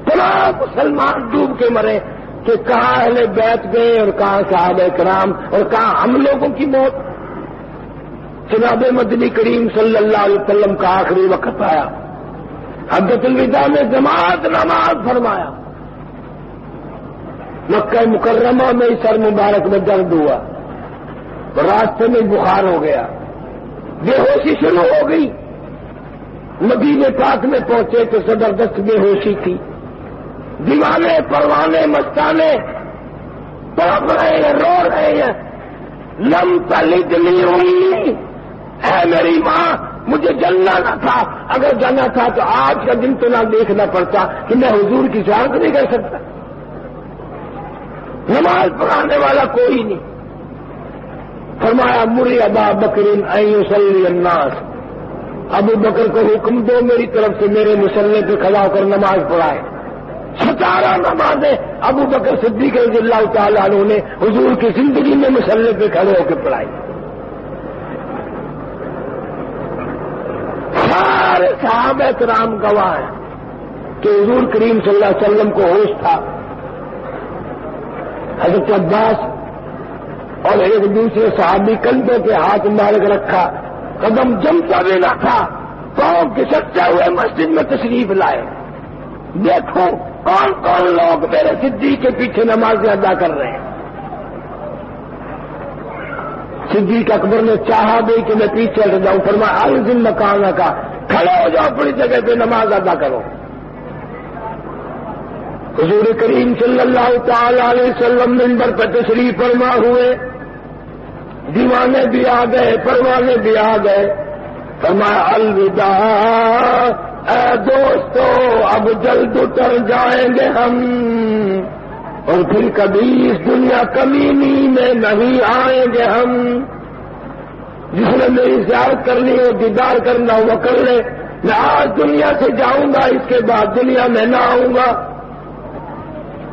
B: تمام مسلمان ڈوب کے مرے کہ کہاں اہل بیت گئے اور کہاں صحابہ کرام اور کہاں ہم لوگوں کی موت۔ جناب مدنی کریم صلی اللہ علیہ وسلم کا آخری وقت آیا، حجۃ الوداع میں جماعت نماز فرمایا، مکہ مکرمہ میں سر مبارک میں درد ہوا، راستے میں بخار ہو گیا، بے ہوشی شروع ہو گئی، مدینے پاک میں پہنچے تو زبردست بے ہوشی تھی، دیوانے پروانے مستانے تڑپ رہے ہیں، رو رہے ہیں، لم تلدنی امی، اے میری ماں مجھے جلنا نہ تھا، اگر جانا تھا تو آج کا دن تو نہ دیکھنا پڑتا کہ میں حضور کی زیارت نہیں کر سکتا۔ نماز پڑھانے والا کوئی نہیں، فرمایا مری ابا بکر ان یصلی الناس، ابو بکر کو حکم دو میری طرف سے میرے مصلی پہ کھڑا ہو کر نماز پڑھائے۔ 17 نمازیں ابو بکر صدیق رضی اللہ تعالیٰ عنہ نے حضور کی زندگی میں مصلی پہ کھڑے ہو کے پڑھائی۔ سارے صحابہ کرام گواہ ہیں کہ حضور کریم صلی اللہ علیہ وسلم کو ہوش تھا۔ حضرت عباس اور ایک دوسرے صحابی کندھے پہ ہاتھ مار کے رکھا، قدم جمتا بھی نہ تھا، پاؤں کھسکتے ہوئے مسجد میں تشریف لائے۔ دیکھو کون کون لوگ میرے صدیق کے پیچھے نمازیں ادا کر رہے ہیں۔ صدیق اکبر نے چاہا بھی کہ میں پیچھے ہٹ جاؤں، فرمایا الزم مکانہ کا، کھڑے ہو جاؤ اپنی جگہ پہ نماز ادا کرو۔ حضور کریم صلی اللہ تعالی علیہ وسلم منبر پر تشریف فرما ہوئے، دیوانے بھی آ گئے، پروانے بھی آ گئے، فرمایا الوداع اے دوستو اب جلد اتر جائیں گے ہم، اور پھر کبھی اس دنیا کمینی میں نہیں آئیں گے ہم۔ جس نے میری زیارت کرنی ہو، دیدار کرنا ہو وہ کر لے، میں آج دنیا سے جاؤں گا، اس کے بعد دنیا میں نہ آؤں گا۔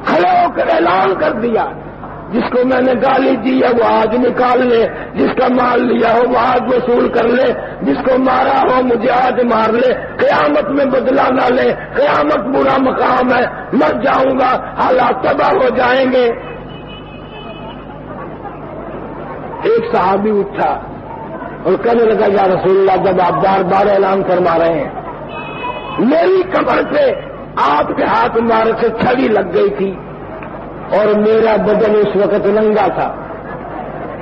B: کھڑے ہو کر اعلان کر دیا جس کو میں نے گالی دی ہے وہ آج نکال لے، جس کا مال لیا ہو وہ آج وصول کر لے، جس کو مارا ہو مجھے آج مار لے، قیامت میں بدلہ نہ لے، قیامت برا مقام ہے، مر جاؤں گا، حالات تباہ ہو جائیں گے۔ ایک صحابی اٹھا اور کہنے لگا یا رسول اللہ، جب آپ بار بار اعلان فرما رہے ہیں، میری کمر سے آپ کے ہاتھ مبارک سے چھڑی لگ گئی تھی اور میرا بدن اس وقت ننگا تھا،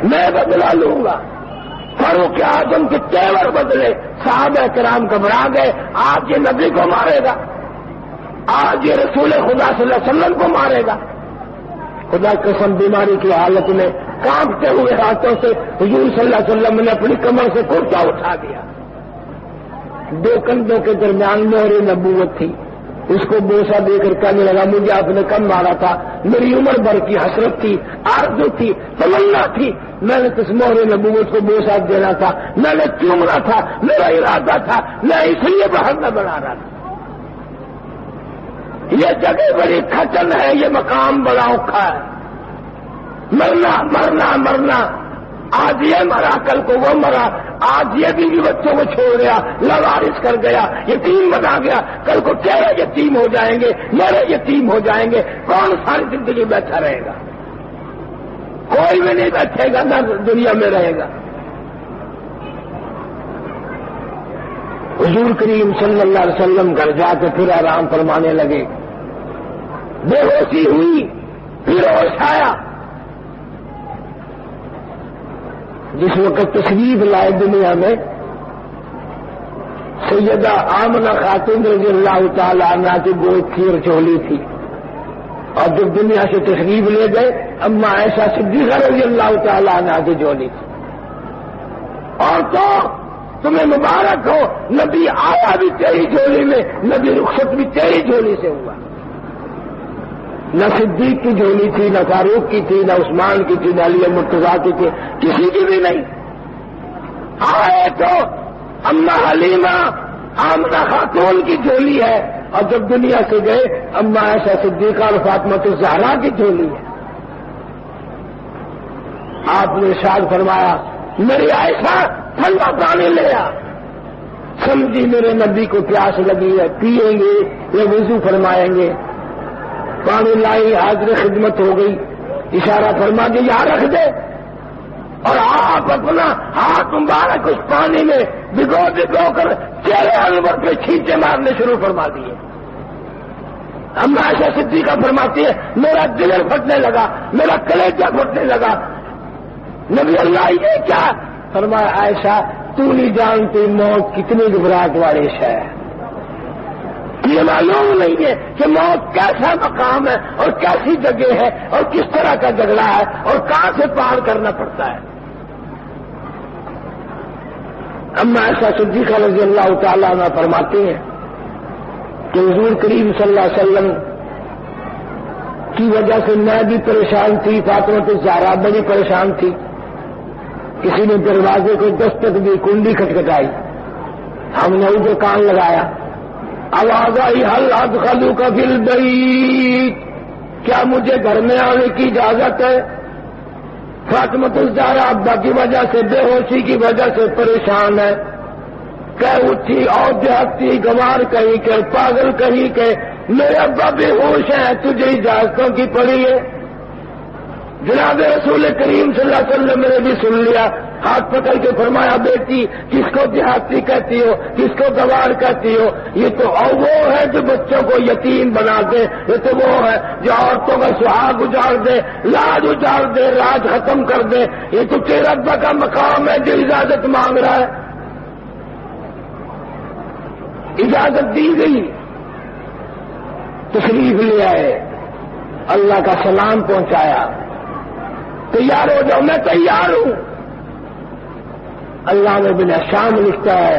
B: میں بدلا لوں گا۔ فاروق اعظم کے تیور بدلے، صحابہ کرام گھبرا گئے، آج یہ نبی کو مارے گا، آج یہ رسول خدا صلی اللہ علیہ وسلم کو مارے گا۔ خدا کی قسم بیماری کی حالت میں کانپتے ہوئے ہاتھوں سے حضور صلی اللہ علیہ وسلم نے اپنی کمر سے کرتا اٹھا دیا، دو کندھوں کے درمیان مہر نبوت تھی، اس کو بوسہ دے کر کہنے لگا مجھے آپ نے کم مارا تھا، میری عمر بھر کی حسرت تھی، آرزو تھی، تمنا تھی، میں نے اس مہر نبوت کو بوسہ دینا تھا، میں نے چومنا تھا، میرا ارادہ تھا، میں اس لیے باہر نہ بنا رہا تھا۔ یہ جگہ بڑی کھچن ہے، یہ مقام بڑا اوکھا ہے، مرنا مرنا مرنا، آج یہ مرا کل کو وہ مرا، آج یہ بیوی بچوں کو چھوڑ گیا، لاوارث کر گیا، یتیم بنا گیا، کل کو تیرے یتیم ہو جائیں گے، میرے یتیم ہو جائیں گے، کون ساری زندگی بیٹھا رہے گا؟ کوئی بھی نہیں بیٹھے گا، نہ دنیا میں رہے گا۔ حضور کریم صلی اللہ علیہ وسلم گھر جا کے پھر آرام فرمانے لگے، بے ہوشی ہوئی، پھر ہوش آیا۔ جس وقت تشریف لائے دنیا میں سیدہ آمنہ خاتون رضی اللہ تعالی عنہا کی گود کی اور چولی تھی، اور جب دنیا سے تشریف لے گئے اما عائشہ صدیقہ رضی اللہ تعالی عنہا کی جولی تھی۔ اور تو تمہیں مبارک ہو، نبی آیا بھی تیری جولی میں، نبی رخصت بھی تیری جولی سے ہوا۔ نہ صدیق کی جھولی تھی، نہ فاروق کی تھی، نہ عثمان کی تھی، نہ علی مرتضیٰ کی تھی، کسی کی بھی نہیں۔ آئے تو اما حلیمہ آمنہ خاتون کی جھولی ہے، اور جب دنیا سے گئے اما عائشہ صدیقہ اور فاطمہ الزہرا کی جھولی ہے۔ آپ نے ارشاد فرمایا میری عائشہ ٹھنڈا پانی لے آ، سمجھی میرے نبی کو پیاس لگی ہے، پیئیں گے یا وضو فرمائیں گے، پانی لائی، حاضر خدمت ہو گئی، اشارہ فرما دیا یہاں رکھ دے، اور آپ اپنا ہاتھ مبارک اس پانی میں بھگو بھگو کر چہرے انور پہ چھینٹے مارنے شروع فرما دیے۔ اما عائشہ صدیقہ فرماتی ہے میرا دل پھٹنے لگا، میرا کلیجہ پھٹنے لگا، نبی اللہ یہ کیا؟ فرمایا عائشہ تو نہیں جانتی موت کتنی گھبراہٹ والی ہے، یہ معلوم نہیں ہے کہ موت کیسا مقام ہے اور کیسی جگہ ہے اور کس طرح کا جھگڑا ہے اور کہاں سے پار کرنا پڑتا ہے۔ اما عائشہ صدیقہ رضی اللہ تعالیٰ عنہ فرماتی ہیں کہ حضور کریم صلی اللہ علیہ وسلم کی وجہ سے میں بھی پریشان تھی، فاطمہ الزہرا بڑی پریشان تھی۔ کسی نے دروازے کو دستک دی، کنڈی کھٹکھٹائی، ہم نے ادھر کان لگایا، آواز آئی حل ادخلوا کا فی البیت، کیا مجھے گھر میں آنے کی اجازت ہے؟ فاطمہ الزہرا ابا کی وجہ سے، بے ہوشی کی وجہ سے پریشان ہے، کہہ اٹھی اور دیہاتی گوار کہیں کہ پاگل کہیں کہ میرے ابا بے ہوش ہیں، تجھے اجازتوں کی پڑی ہے؟ جناب رسول کریم صلی اللہ علیہ وسلم نے بھی سن لیا، ہاتھ پکڑ کے فرمایا بیٹی کس کو دیہاتی کہتی ہو، کس کو گوار کہتی ہو؟ یہ تو وہ ہے جو بچوں کو یتیم بنا دے، یہ تو وہ ہے جو عورتوں کا سہاگ اجاڑ دے، لاج اجاڑ دے، راج ختم کر دے، یہ تو تیرا ابا کا مقام ہے جو اجازت مانگ رہا ہے۔ اجازت دی گئی، تشریف لے آئے، اللہ کا سلام پہنچایا، تیار ہو جاؤ، میں تیار ہوں۔ اللہ نے بن شام لکھتا ہے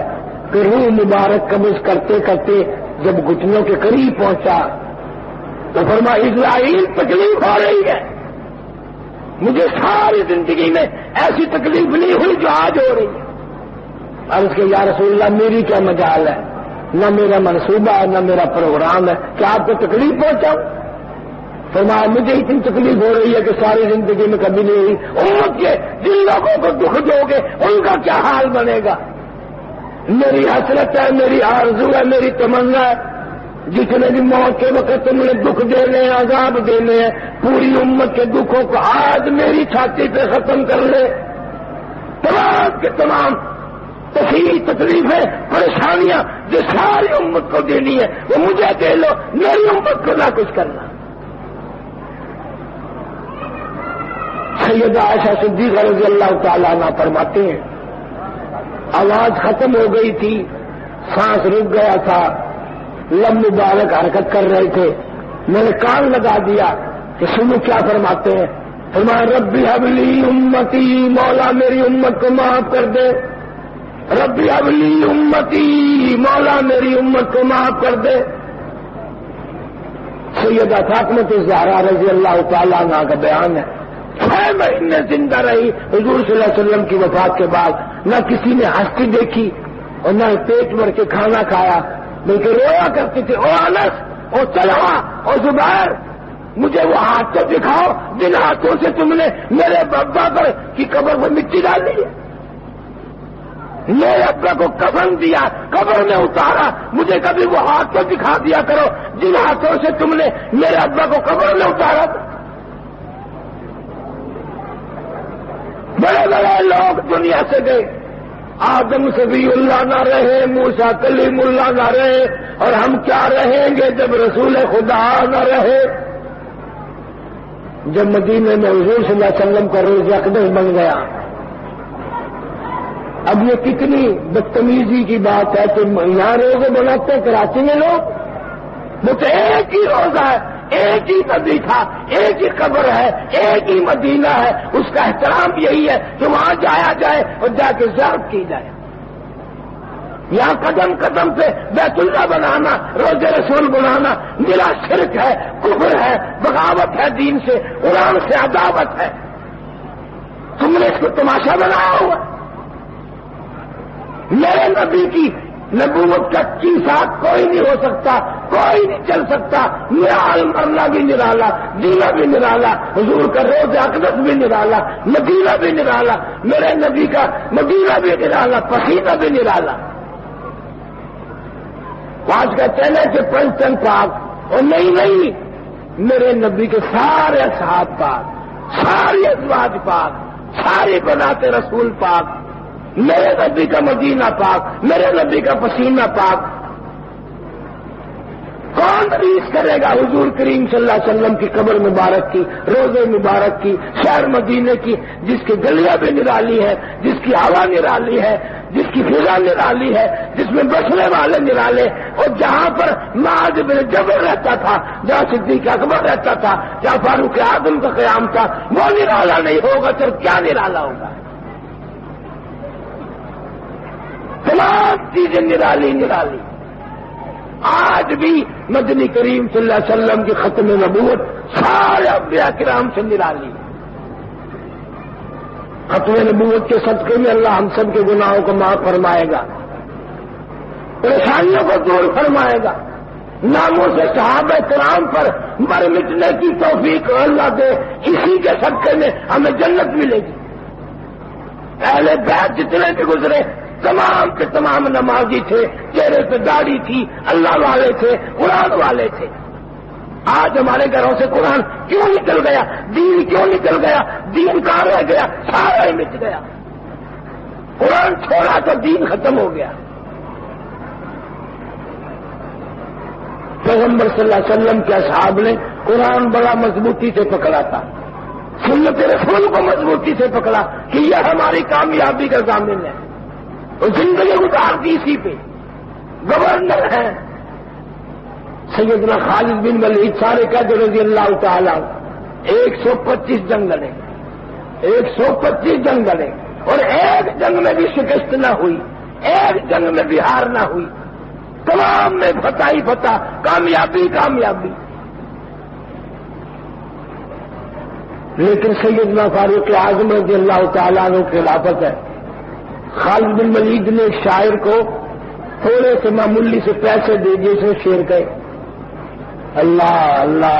B: کہ روح مبارک قبض کرتے کرتے جب گھٹنوں کے قریب پہنچا تو فرمایا اسرائیل تکلیف ہو رہی ہے، مجھے ساری زندگی میں ایسی تکلیف نہیں ہوئی جو آج ہو رہی ہے۔ عرض کہ یا رسول اللہ میری کیا مجال ہے، نہ میرا منصوبہ ہے نہ میرا پروگرام ہے کہ آپ کو تکلیف پہنچاؤں۔ فرمایا مجھے اتنی تکلیف ہو رہی ہے کہ ساری زندگی میں کبھی نہیں ہوئی. امت کے جن لوگوں کو دکھ دو گے ان کا کیا حال بنے گا؟ میری حسرت ہے، میری آرزو ہے، میری تمنا ہے، جتنے بھی موت کے وقت تم نے دکھ دینے ہیں، عذاب دینے ہیں، پوری امت کے دکھوں کو آج میری چھاتی پہ ختم کر لے. تمام کے تمام تکلیفیں پریشانیاں جو ساری امت کو دینی ہے وہ مجھے دے لو، میری امت کو نہ کچھ کرنا. سیدہ عائشہ صدیقہ رضی اللہ تعالیٰ عنہ فرماتے ہیں آواز ختم ہو گئی تھی، سانس رک گیا تھا، لب مبارک حرکت کر رہے تھے، میں نے کان لگا دیا کہ سنو کیا فرماتے ہیں. فرمایا ربی حبلی امتی، مولا میری امت کو معاف کر دے. ربی حبلی امتی، مولا میری امت کو معاف کر دے. سیدہ فاطمہ الزہرا رضی اللہ تعالیٰ عنہ کا بیان ہے 6 مہینے زندہ رہی حضور صلی اللہ علیہ وسلم کی وفات کے بعد، نہ کسی نے ہستی دیکھی اور نہ پیٹ بھر کے کھانا کھایا، بلکہ رویا کرتی تھی، او انس، او طلحہ، او زبیر، مجھے وہ ہاتھ تو دکھاؤ جن ہاتھوں سے تم نے میرے ابا پر کی قبر پر مٹی ڈالی ہے، میرے ابا کو کفن دیا، قبر میں اتارا، مجھے کبھی وہ ہاتھ تو دکھا دیا کرو جن ہاتھوں سے تم نے میرے ابا کو قبر میں اتارا تھا. بڑے بڑے لوگ دنیا سے گئے، آدم صفی اللہ نہ رہے، موسیٰ کلیم اللہ نہ رہے، اور ہم کیا رہیں گے جب رسول خدا نہ رہے. جب مدینے میں حضور صلی اللہ علیہ وسلم کا روز اقدس بن گیا، اب یہ کتنی بدتمیزی کی بات ہے کہ یہاں روزے بناتے ہیں کراچی میں لوگ، وہ تو ایک ہی روزہ ہے، ایک ہی نبی تھا، ایک ہی قبر ہے، ایک ہی مدینہ ہے، اس کا احترام یہی ہے کہ وہاں جایا جائے اور جا کے زیارت کی جائے. یہاں قدم قدم پہ بیت اللہ بنانا، روزے رسول بنانا میرا شرک ہے، کفر ہے، بغاوت ہے دین سے، قرآن سے عداوت ہے. تم نے اس کو تماشا بنایا ہوا. میرے نبی کی نبوت کا ساتھ کوئی نہیں ہو سکتا، کوئی نہیں چل سکتا. میرا مرنا بھی نرالا، جینا بھی نرالا، حضور کا روز اقدس بھی نرالا، مدینہ بھی نرالا، میرے نبی کا مدینہ بھی نرالا، پسینہ بھی نرالا. آج کہتے ہیں کہ پنچن پاک، اور نہیں، میرے نبی کے سارے اصحاب پاک، سارے ازواج پاک، سارے بناتے رسول پاک، میرے نبی کا مدینہ پاک، میرے نبی کا پسینہ پاک. کون ریس کرے گا حضور کریم صلی اللہ علیہ وسلم کی قبر مبارک کی، روزے مبارک کی، شہر مدینے کی، جس کی گلیاں بھی نرالی ہے، جس کی ہوا نرالی ہے، جس کی فضا نرالی ہے، جس میں بسنے والے نرالے، اور جہاں پر معاذ بن جبل رہتا تھا، جہاں صدیق اکبر رہتا تھا، جہاں فاروق اعظم کا قیام تھا، وہ نرالا نہیں ہوگا تو کیا نرالا ہوگا؟ تمام چیزیں نرالی. آج بھی مدنی کریم صلی اللہ علیہ وسلم کی ختم نبوت سارے انبیاء کرام سے نرالی. ختم نبوت کے صدقے میں اللہ ہم سب کے گناہوں کو معاف فرمائے گا، پریشانیوں کو دور فرمائے گا. ناموں سے صحابہ کرام پر مر مٹنے کی توفیق اللہ دے، اسی کے صدقے میں ہمیں جنت ملے گی. اہل بیت جتنے بھی گزرے تمام کے تمام نمازی تھے، چہرے پہ داڑھی تھی، اللہ والے تھے، قرآن والے تھے. آج ہمارے گھروں سے قرآن کیوں نکل گیا؟ دین کیوں نکل گیا؟ دین کہاں رہ گیا؟ سارا ہی مٹ گیا. قرآن چھوڑا تو دین ختم ہو گیا. پیغمبر صلی اللہ علیہ وسلم کے اصحاب نے قرآن بڑا مضبوطی سے پکڑا تھا، سنت رسول کو مضبوطی سے پکڑا کہ یہ ہماری کامیابی کا ضامن ہے، اور زندگی گزار دی اسی پہ. گورنر ہیں سیدنا خالد بن ولید سارے قید رضی اللہ تعالیٰ، 125 جنگ لڑے، 125 جنگ لڑے، اور ایک جنگ میں بھی شکست نہ ہوئی، ایک جنگ میں بھی ہار نہ ہوئی. تمام میں فتح ہی فتح، کامیابی کامیابی. لیکن سیدنا فاروق اعظم رضی اللہ تعالیٰ عنہ کی خلافت ہے. خالد بن ولید نے ایک شاعر کو تھوڑے سے معمولی سے پیسے دے دیے، اسے شعر کہے اللہ اللہ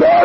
B: 2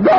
B: 2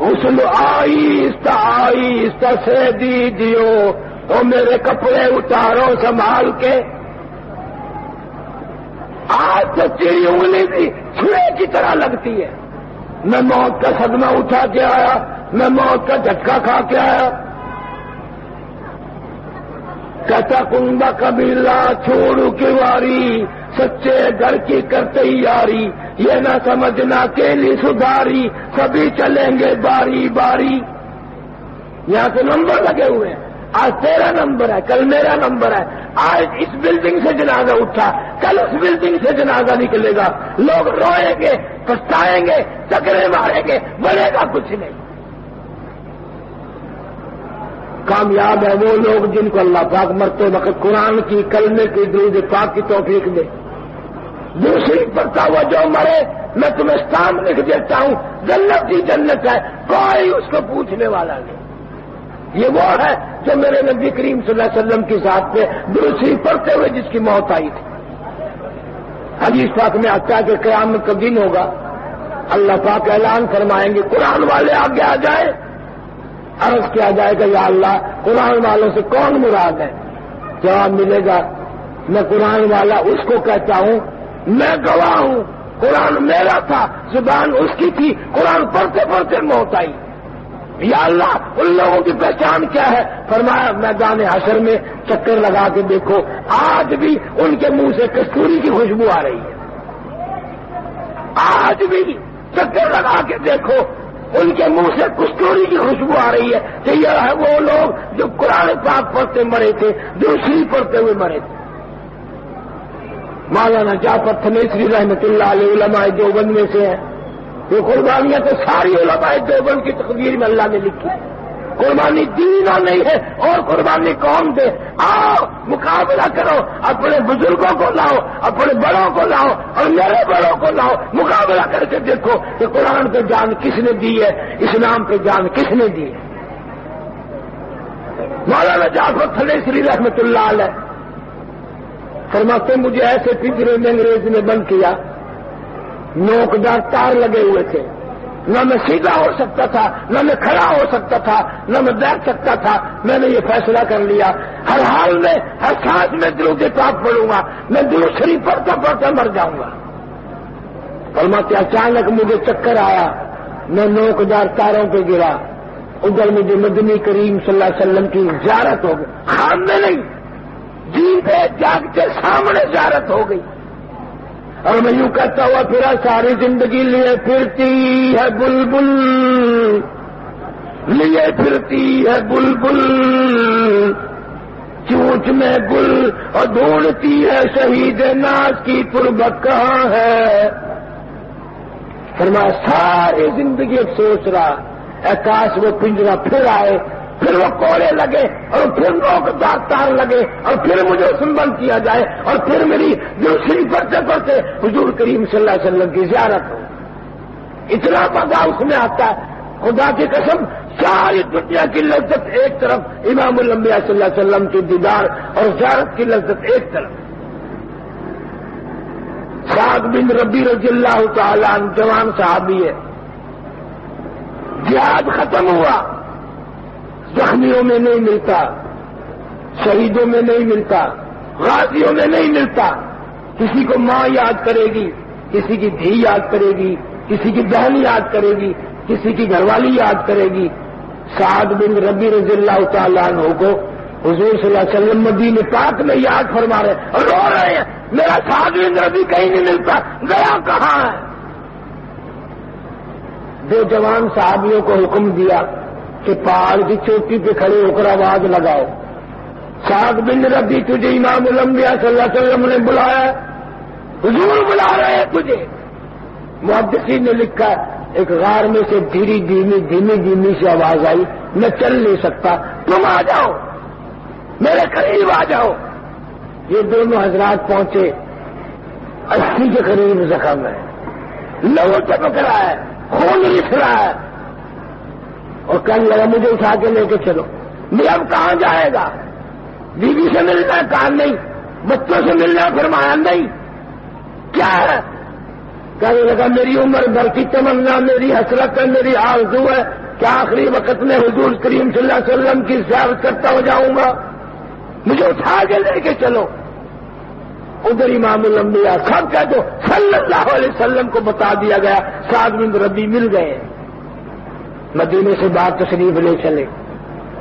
B: غسل آہستہ سے دیجیو، او میرے کپڑے اتارو سنبھال کے۔ آج تو چیڑی انگلی بھی چھڑے کی طرح لگتی ہے۔ میں موت کا صدمہ اٹھا کے آیا، میں موت کا جھٹکا کھا کے آیا۔ کہتا کنبا قبیلہ چھوڑو کی واری، سچے گھر کی کرتے ہی یاری، یہ نہ سمجھنا کیلی سدھاری، سبھی چلیں گے باری باری۔ یہاں سے نمبر لگے ہوئے ہیں، آج تیرا نمبر ہے، کل میرا نمبر ہے۔ آج اس بلڈنگ سے جنازہ اٹھا، کل اس بلڈنگ سے جنازہ نکلے گا، لوگ روئیں گے، پچھتائیں گے، چکرے ماریں گے، بنے گا کچھ نہیں۔ کامیاب ہے وہ لوگ جن کو اللہ پاک مرتے وقت قرآن کی، کلمے کی، درود پاک کی توفیق دے۔ دوسری پڑھتا ہوا جو مرے، میں تمہیں سام لکھ دیتا ہوں، جنت ہی جنت ہے، کوئی اس کو پوچھنے والا نہیں۔ یہ وہ ہے جو میرے نبی کریم صلی اللہ علیہ وسلم کی ذات پہ دوسری پڑھتے ہوئے جس کی موت آئی تھی۔ حدیث پاک میں آتا ہے کہ قیامت کا دن ہوگا، اللہ پاک اعلان فرمائیں گے قرآن والے آگے آ جائیں۔ عرض کیا جائے گا یا اللہ قرآن والوں سے کون مراد ہے؟ جواب ملے گا میں قرآن والا اس کو کہتا ہوں، میں گواہ ہوں، قرآن میرا تھا، زبان اس کی تھی، قرآن پڑھتے پڑھتے موت آئی۔ یا اللہ ان لوگوں کی پہچان کیا ہے؟ فرمایا میدان حشر میں چکر لگا کے دیکھو، آج بھی ان کے منہ سے کستوری کی خوشبو آ رہی ہے۔ آج بھی چکر لگا کے دیکھو، ان کے منہ سے کستوری کی خوشبو آ رہی ہے کہ یہ ہے وہ لوگ جو قرآن پاک پڑھتے مرے تھے، دوسری پڑھتے ہوئے مرے تھے۔ مولانا جعفر تھنیسری رحمۃ اللہ علیہ علماء دیوبند میں سے ہیں۔ یہ قربانیاں تو ساری علماء دیوبند کی تقدیر میں اللہ نے لکھی۔ قربانی دینوں نہیں ہے اور قربانی کون دے؟ آؤ مقابلہ کرو، اپنے بزرگوں کو لاؤ، اپنے بڑوں کو لاؤ اور میرے بڑوں کو لاؤ، مقابلہ کر کے دیکھو کہ قرآن پہ جان کس نے دی ہے، اسلام پہ جان کس نے دی ہے۔ مولانا جعفر تھنیسری رحمۃ اللہ علیہ فرماتے مجھے ایسے پنجرے میں انگریز نے بند کیا، نوکدار تار لگے ہوئے تھے، نہ میں سیدھا ہو سکتا تھا، نہ میں کھڑا ہو سکتا تھا، نہ میں بیٹھ سکتا تھا۔ میں نے یہ فیصلہ کر لیا ہر حال میں، ہر سانس میں درود پاک پڑھوں گا، میں درود شریف پڑھتا پڑھتا مر جاؤں گا۔ فرماتے اچانک مجھے چکر آیا، میں نوکدار تاروں پہ گرا، ادھر مجھے مدنی کریم صلی اللہ علیہ وسلم کی زیارت ہو گئی، خواب میں نہیں، جی پہ جاگتے سامنے زیارت ہو گئی۔ اور میں یوں کہتا ہوا پھرا ساری زندگی لیے پھرتی ہے بلبل، لیے پھرتی ہے بلبل، چونچ میں گل اور ڈھونڈتی ہے شہید ناز کی تربت کہاں ہے۔ فرمایا ساری زندگی اب سوچ رہا اے کاش وہ پنجرا پھر آئے، پھر وہ کوڑے لگے اور پھر نوکدار تار لگے اور پھر مجھے سنبھل کیا جائے اور پھر میری دوسری پڑھتے پڑھتے حضور کریم صلی اللہ علیہ وسلم کی زیارت ہو۔ اتنا مزہ اس میں آتا ہے، خدا کی قسم ساری دنیا کی لذت ایک طرف، امام الانبیاء صلی اللہ علیہ وسلم کی دیدار اور زیارت کی لذت ایک طرف۔ سعد بن ربی رضی اللہ تعالی عنہ جوان صحابی ہے، جہاد ختم ہوا، زخمیوں میں نہیں ملتا، شہیدوں میں نہیں ملتا، غازیوں میں نہیں ملتا۔ کسی کو ماں یاد کرے گی، کسی کی دھی یاد کرے گی، کسی کی بہن یاد کرے گی، کسی کی گھر والی یاد کرے گی۔ سعد بن ربی رضی اللہ تعالیٰ عنہ کو حضور صلی اللہ علیہ وسلم مدینہ پاک میں یاد فرما رہے اور رو رہے ہیں، میرا سعد بن ربی کہیں نہیں ملتا، گیا کہاں ہے؟ دو جوان صحابیوں کو حکم دیا کہ پہاڑ کی چوٹی پہ کھڑے ہو کر آواز لگاؤ، سعد بن ربی تجھے امام الانبیاء صلی اللہ علیہ وسلم نے بلایا، حضور بلا رہے ہیں تجھے۔ محدثین نے لکھا ایک غار میں سے دھیمی دھیمی سی آواز آئی، میں چل نہیں سکتا، تم آ جاؤ، میرے قریب آ جاؤ۔ یہ دونوں حضرات پہنچے، 80 کے قریب زخم ہے، لہو ٹپک رہا ہے، خون رس رہا ہے، اور کہنے لگا مجھے اٹھا کے لے کے چلو۔ میں اب کہاں جائے گا؟ بیوی سے ملنا ہے؟ کہا نہیں۔ بچوں سے ملنا ہے؟ فرمایا نہیں۔ کیا ہے؟ کہنے لگا میری عمر بھر کی تمنا، میری حسرت ہے، میری آرزو ہے کیا آخری وقت میں حضور کریم صلی اللہ علیہ وسلم کی زیارت کرتا ہو جاؤں گا؟ مجھے اٹھا کے لے کے چلو۔ ادھر امام الانبیاء سب کہہ دو صلی اللہ علیہ وسلم کو بتا دیا گیا، سعد بن ربیع مل گئے، مدینے سے باہر تشریف لے چلے۔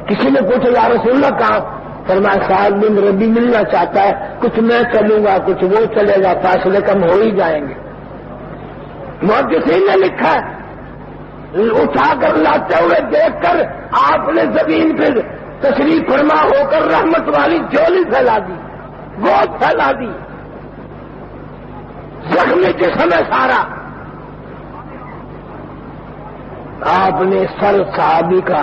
B: کسی نے پوچھا یا رسول اللہ کہاں؟ فرمایا سعد بن ربیع ملنا چاہتا ہے، کچھ میں چلوں گا کچھ وہ چلے گا، فاصلے کم ہو ہی جائیں گے۔ محدثین نے لکھا ہے اٹھا کر لاتے ہوئے دیکھ کر آپ نے زمین پہ تشریف فرما ہو کر رحمت والی جولی پھیلا دی، گود پھیلا دی، زخمی جسم ہے سارا۔ آپ نے سر صحابی کا،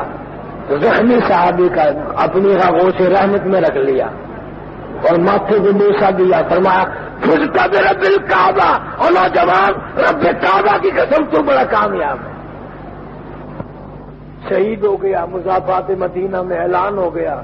B: زخمی صحابی کا اپنی آغوش رحمت میں رکھ لیا اور ماتھے کو بوسا دیا، فرمایا فزت برب الکعبہ، اور نوجوان رب کعبہ کی قسم تو بڑا کامیاب ہے۔ شہید ہو گیا، مضافات مدینہ میں اعلان ہو گیا۔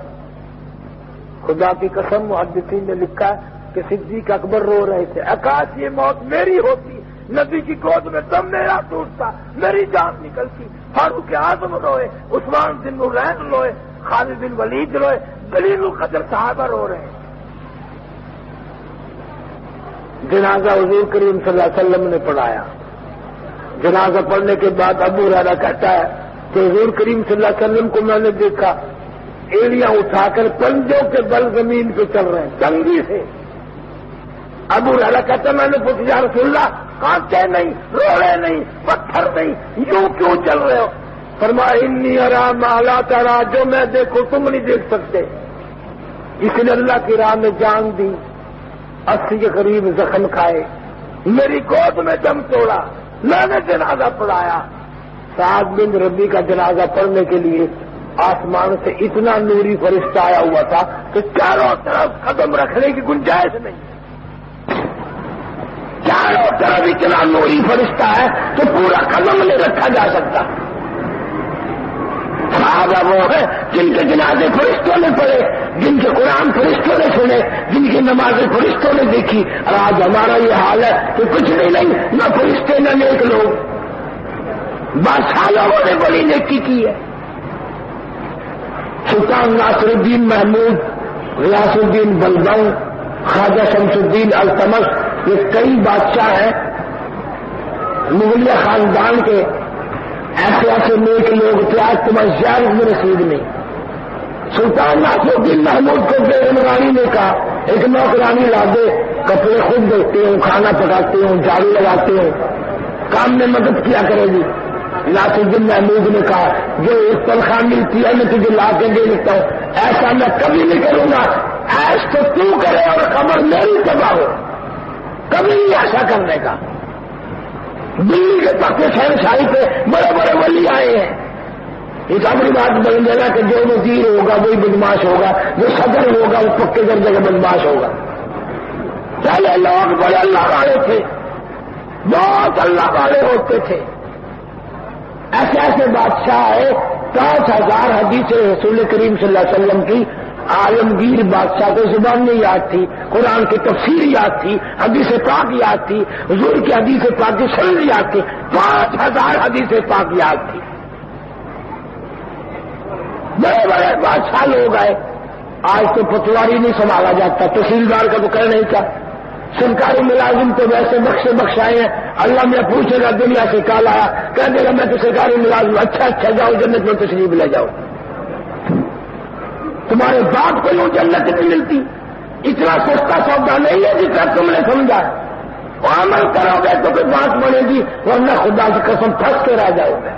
B: خدا کی قسم محدثین نے لکھا ہے کہ صدیق اکبر رو رہے تھے، کاش یہ موت میری ہوتی، نبی کی گود میں دم میرا ٹوٹتا، میری جان نکلتی۔ فاروق اعظم روئے، عثمان بن نورین روئے، خالد بن ولید روئے، جلیل القدر صحابہ رو رہے ہیں۔ جنازہ حضور کریم صلی اللہ علیہ وسلم نے پڑھایا۔ جنازہ پڑھنے کے بعد ابو ہریرہ کہتا ہے کہ حضور کریم صلی اللہ علیہ وسلم کو میں نے دیکھا ایڑیاں اٹھا کر پنجوں کے بل زمین پہ چل رہے ہیں تنگی سے۔ ابو ہریرہ کہتا ہے میں نے پوچھا یا رسول اللہ کانٹے نہیں، روڑے نہیں، پتھر نہیں، یوں کیوں چل رہے ہو؟ فرمایا انی ارا ما لا ترا، جو میں دیکھوں تم نہیں دیکھ سکتے۔ اس نے اللہ کی راہ میں جان دی، 80 کے قریب زخم کھائے، میری گود میں دم توڑا، میں نے جنازہ پڑھایا۔ سعد بن ربیع کا جنازہ پڑھنے کے لیے آسمان سے اتنا نوری فرشتہ آیا ہوا تھا کہ چاروں طرف قدم رکھنے کی گنجائش نہیں، چاروں طرف اتنا نوری فرشتہ ہے تو پورا قدم نہیں رکھا جا سکتا۔ صحابہ وہ ہے جن کے جنازے فرشتوں نے پڑھے، جن کے قرآن فرشتوں نے سنے، جن کی نمازیں فرشتوں نے دیکھی۔ اور آج ہمارا یہ حال ہے کہ کچھ نہیں، نہ فرشتے نہ نیک لوگ۔ بادشاہ لوگوں نے بڑی نیکی کی ہے۔ سلطان ناصر الدین محمود، غیاث الدین بلبن، خواجہ شمس الدین التمش، یہ کئی بادشاہ ہیں مغلیہ خاندان کے، ایسے ایسے نیک لوگ تھے، آج تمہیں زیارت میں نصیب نہیں۔ سلطان ناصر الدین محمود کو بیگمرانی نے کہا ایک نوکرانی لا دے، کپڑے خود دیکھتے ہوں، کھانا پکاتے ہوں، جھاڑو لگاتے ہوں، کام میں مدد کیا کرے گی۔ ناصر الدین محمود نے کہا جو ایک تنخواہ ملتی ہے میں تجھے لا کے دے دیتا ہوں، ایسا میں کبھی نہیں کروں گا، ایش تو تو کرے اور خبر میری تباہ ہو، کبھی نہیں ایسا کرنے کا۔ دلی کے تخت شہنشاہی پہ بڑے بڑے ولی آئے ہیں، ایک اپنی بات بن جائے گا کہ جو وزیر ہوگا وہی بدماش ہوگا، جو صدر ہوگا وہ پکے درجے کا بدماش ہوگا۔ پہلے لوگ بڑے اللہ والے تھے، بہت اللہ والے ہوتے تھے، ایسے ایسے بادشاہ آئے 5000 حدیث رسول کریم صلی اللہ علیہ وسلم کی عالمگیر بادشاہ کو زبان میں یاد تھی، قرآن کی تفسیر یاد تھی، حدیث پاک یاد تھی، حضور کی حدیث پاک کی سند یاد تھی، 5000 حدیث پاک یاد تھی۔ بڑے بڑے بادشاہ لوگ آئے، آج تو پٹواری نہیں سنبھالا جاتا، تحصیلدار کا تو کہنا ہی کیا، سرکاری ملازم تو ویسے بخشائے ہیں، اللہ میں پوچھے گا دنیا سے کال آیا، کہہ دے گا میں تو سرکاری ملازم، اچھا جاؤ جنت میں تشریف لے جاؤ۔ تمہارے باپ کو یوں جنت نہیں ملتی، اتنا سستا سودا نہیں ہے جس طرح تم نے سمجھا، عمل کرو گے تو کوئی بات بنے گی، ورنہ خدا کی قسم پھنس کے رہ جاؤ گے،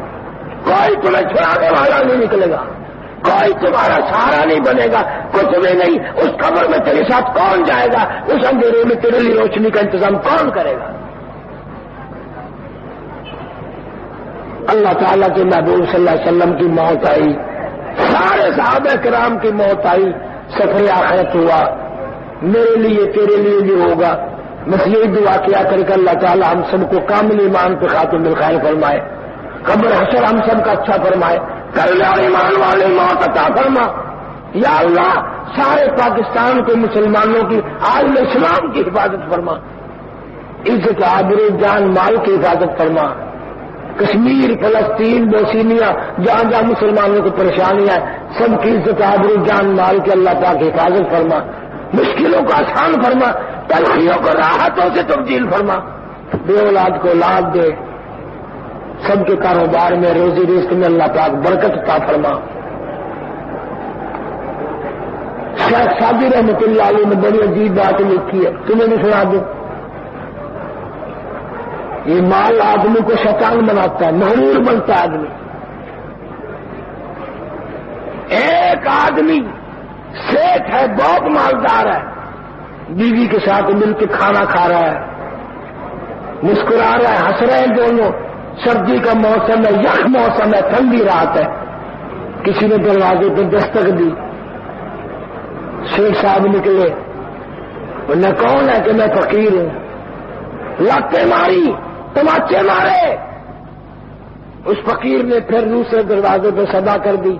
B: کوئی تمہیں چھڑانے والا نہیں نکلے گا، کوئی تمہارا سہارا نہیں بنے گا، کچھ بھی نہیں۔ اس قبر میں تیرے ساتھ کون جائے گا، اس اندھیرے میں تیرے لیے روشنی کا انتظام کون کرے گا؟ اللہ تعالیٰ کے محبوب صلی اللہ علیہ وسلم کی موت آئی، سارے صحابہ کرام کی موت آئی، سفر آخرت ہوا، میرے لیے تیرے لیے بھی ہوگا۔ بس یہی دعا کیا کر کے اللہ تعالیٰ ہم سب کو کامل ایمان پہ خاتم بالخیر فرمائے، قبر حشر ہم سب کا اچھا فرمائے، کلیان ایمان والے موت عطا فرما۔ یا اللہ سارے پاکستان کے مسلمانوں کی عالم اسلام کی حفاظت فرما، عزت آبرو جان مال کی حفاظت فرما، کشمیر، فلسطین، بوسنیا، جہاں جہاں مسلمانوں کو پریشانیاں ہیں، سب کی عزت آبرو جان مال کے اللہ پاک حفاظت فرما، مشکلوں کو آسان فرما، تلخیوں کو راحتوں سے تبدیل فرما، بے اولاد کو اولاد دے، سب کے کاروبار میں روزی رزق میں اللہ پاک برکت عطا فرما۔ شیخ سعدی رحمۃ اللہ علیہ نے بڑی عجیب بات لکھی ہے، تمہیں نہیں سنا دوں؟ یہ مال آدمی کو شیطان بناتا ہے، مغرور بنتا ہے آدمی۔ ایک آدمی سیٹ ہے، بہت مالدار ہے، بیوی کے ساتھ مل کے کھانا کھا رہا ہے، مسکرا رہا ہے، ہنس رہے ہیں دونوں، سردی کا موسم ہے، یخ موسم ہے، ٹھنڈی رات ہے، کسی نے دروازے پہ دستک دی، شیخ صاحب نکلے، انہوں نے کون ہے کہ میں فقیر ہوں، لاتے ماری، تماچے مارے، اس فقیر نے پھر دوسرے دروازے پہ صدا کر دی،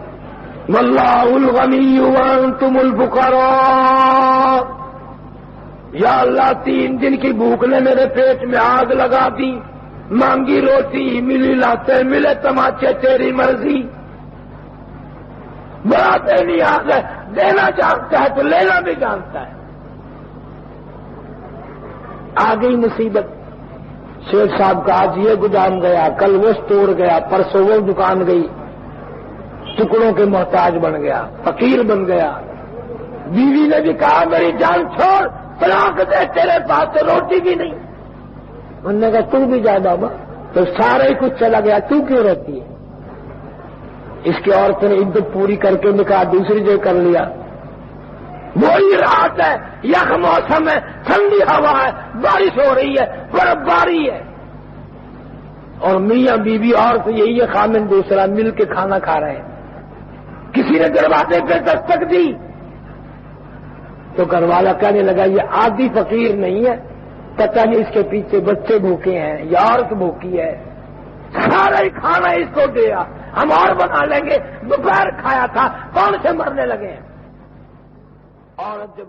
B: واللہ الغنی وانتم الفقراء، یا اللہ 3 دن کی بھوک نے میرے پیٹ میں آگ لگا دی، مانگی روٹی ملی لاتے، ملے تماچے تیری مرضی، بڑا بے نیاز ہے، دینا جانتا ہے تو لینا بھی جانتا ہے۔ آ گئی مصیبت، شیخ صاحب کا آج یہ گودام گیا، کل وہ توڑ گیا، پرسوں وہ دکان گئی، ٹکڑوں کے محتاج بن گیا، فقیر بن گیا۔ بیوی نے بھی کہا میری جان چھوڑ، طلاق دے، تیرے پاس تو روٹی بھی نہیں۔ انہوں نے کہا تو بھی جا بابا، تو سارے ہی کچھ چلا گیا، تو کیوں رہتی ہے؟ اس کی عورت نے عدت پوری کر کے نکاح دوسری جگہ کر لیا۔ وہی رات ہے، یخ موسم ہے، ٹھنڈی ہوا ہے، بارش ہو رہی ہے، برف باری ہے، اور میاں بیوی عورت یہی ہے، خامن دوسرا، مل کے کھانا کھا رہے ہیں۔ کسی نے دروازے پہ دستک دی تو گھر والا کہنے لگا یہ عادی فقیر نہیں ہے، پتہ نہیں اس کے پیچھے بچے بھوکے ہیں یا عورت بھوکی ہے، سارا ہی کھانا اس کو دیا، ہم اور بنا لیں گے، دوپہر کھایا تھا، کون سے مرنے لگے ہیں؟ عورت جب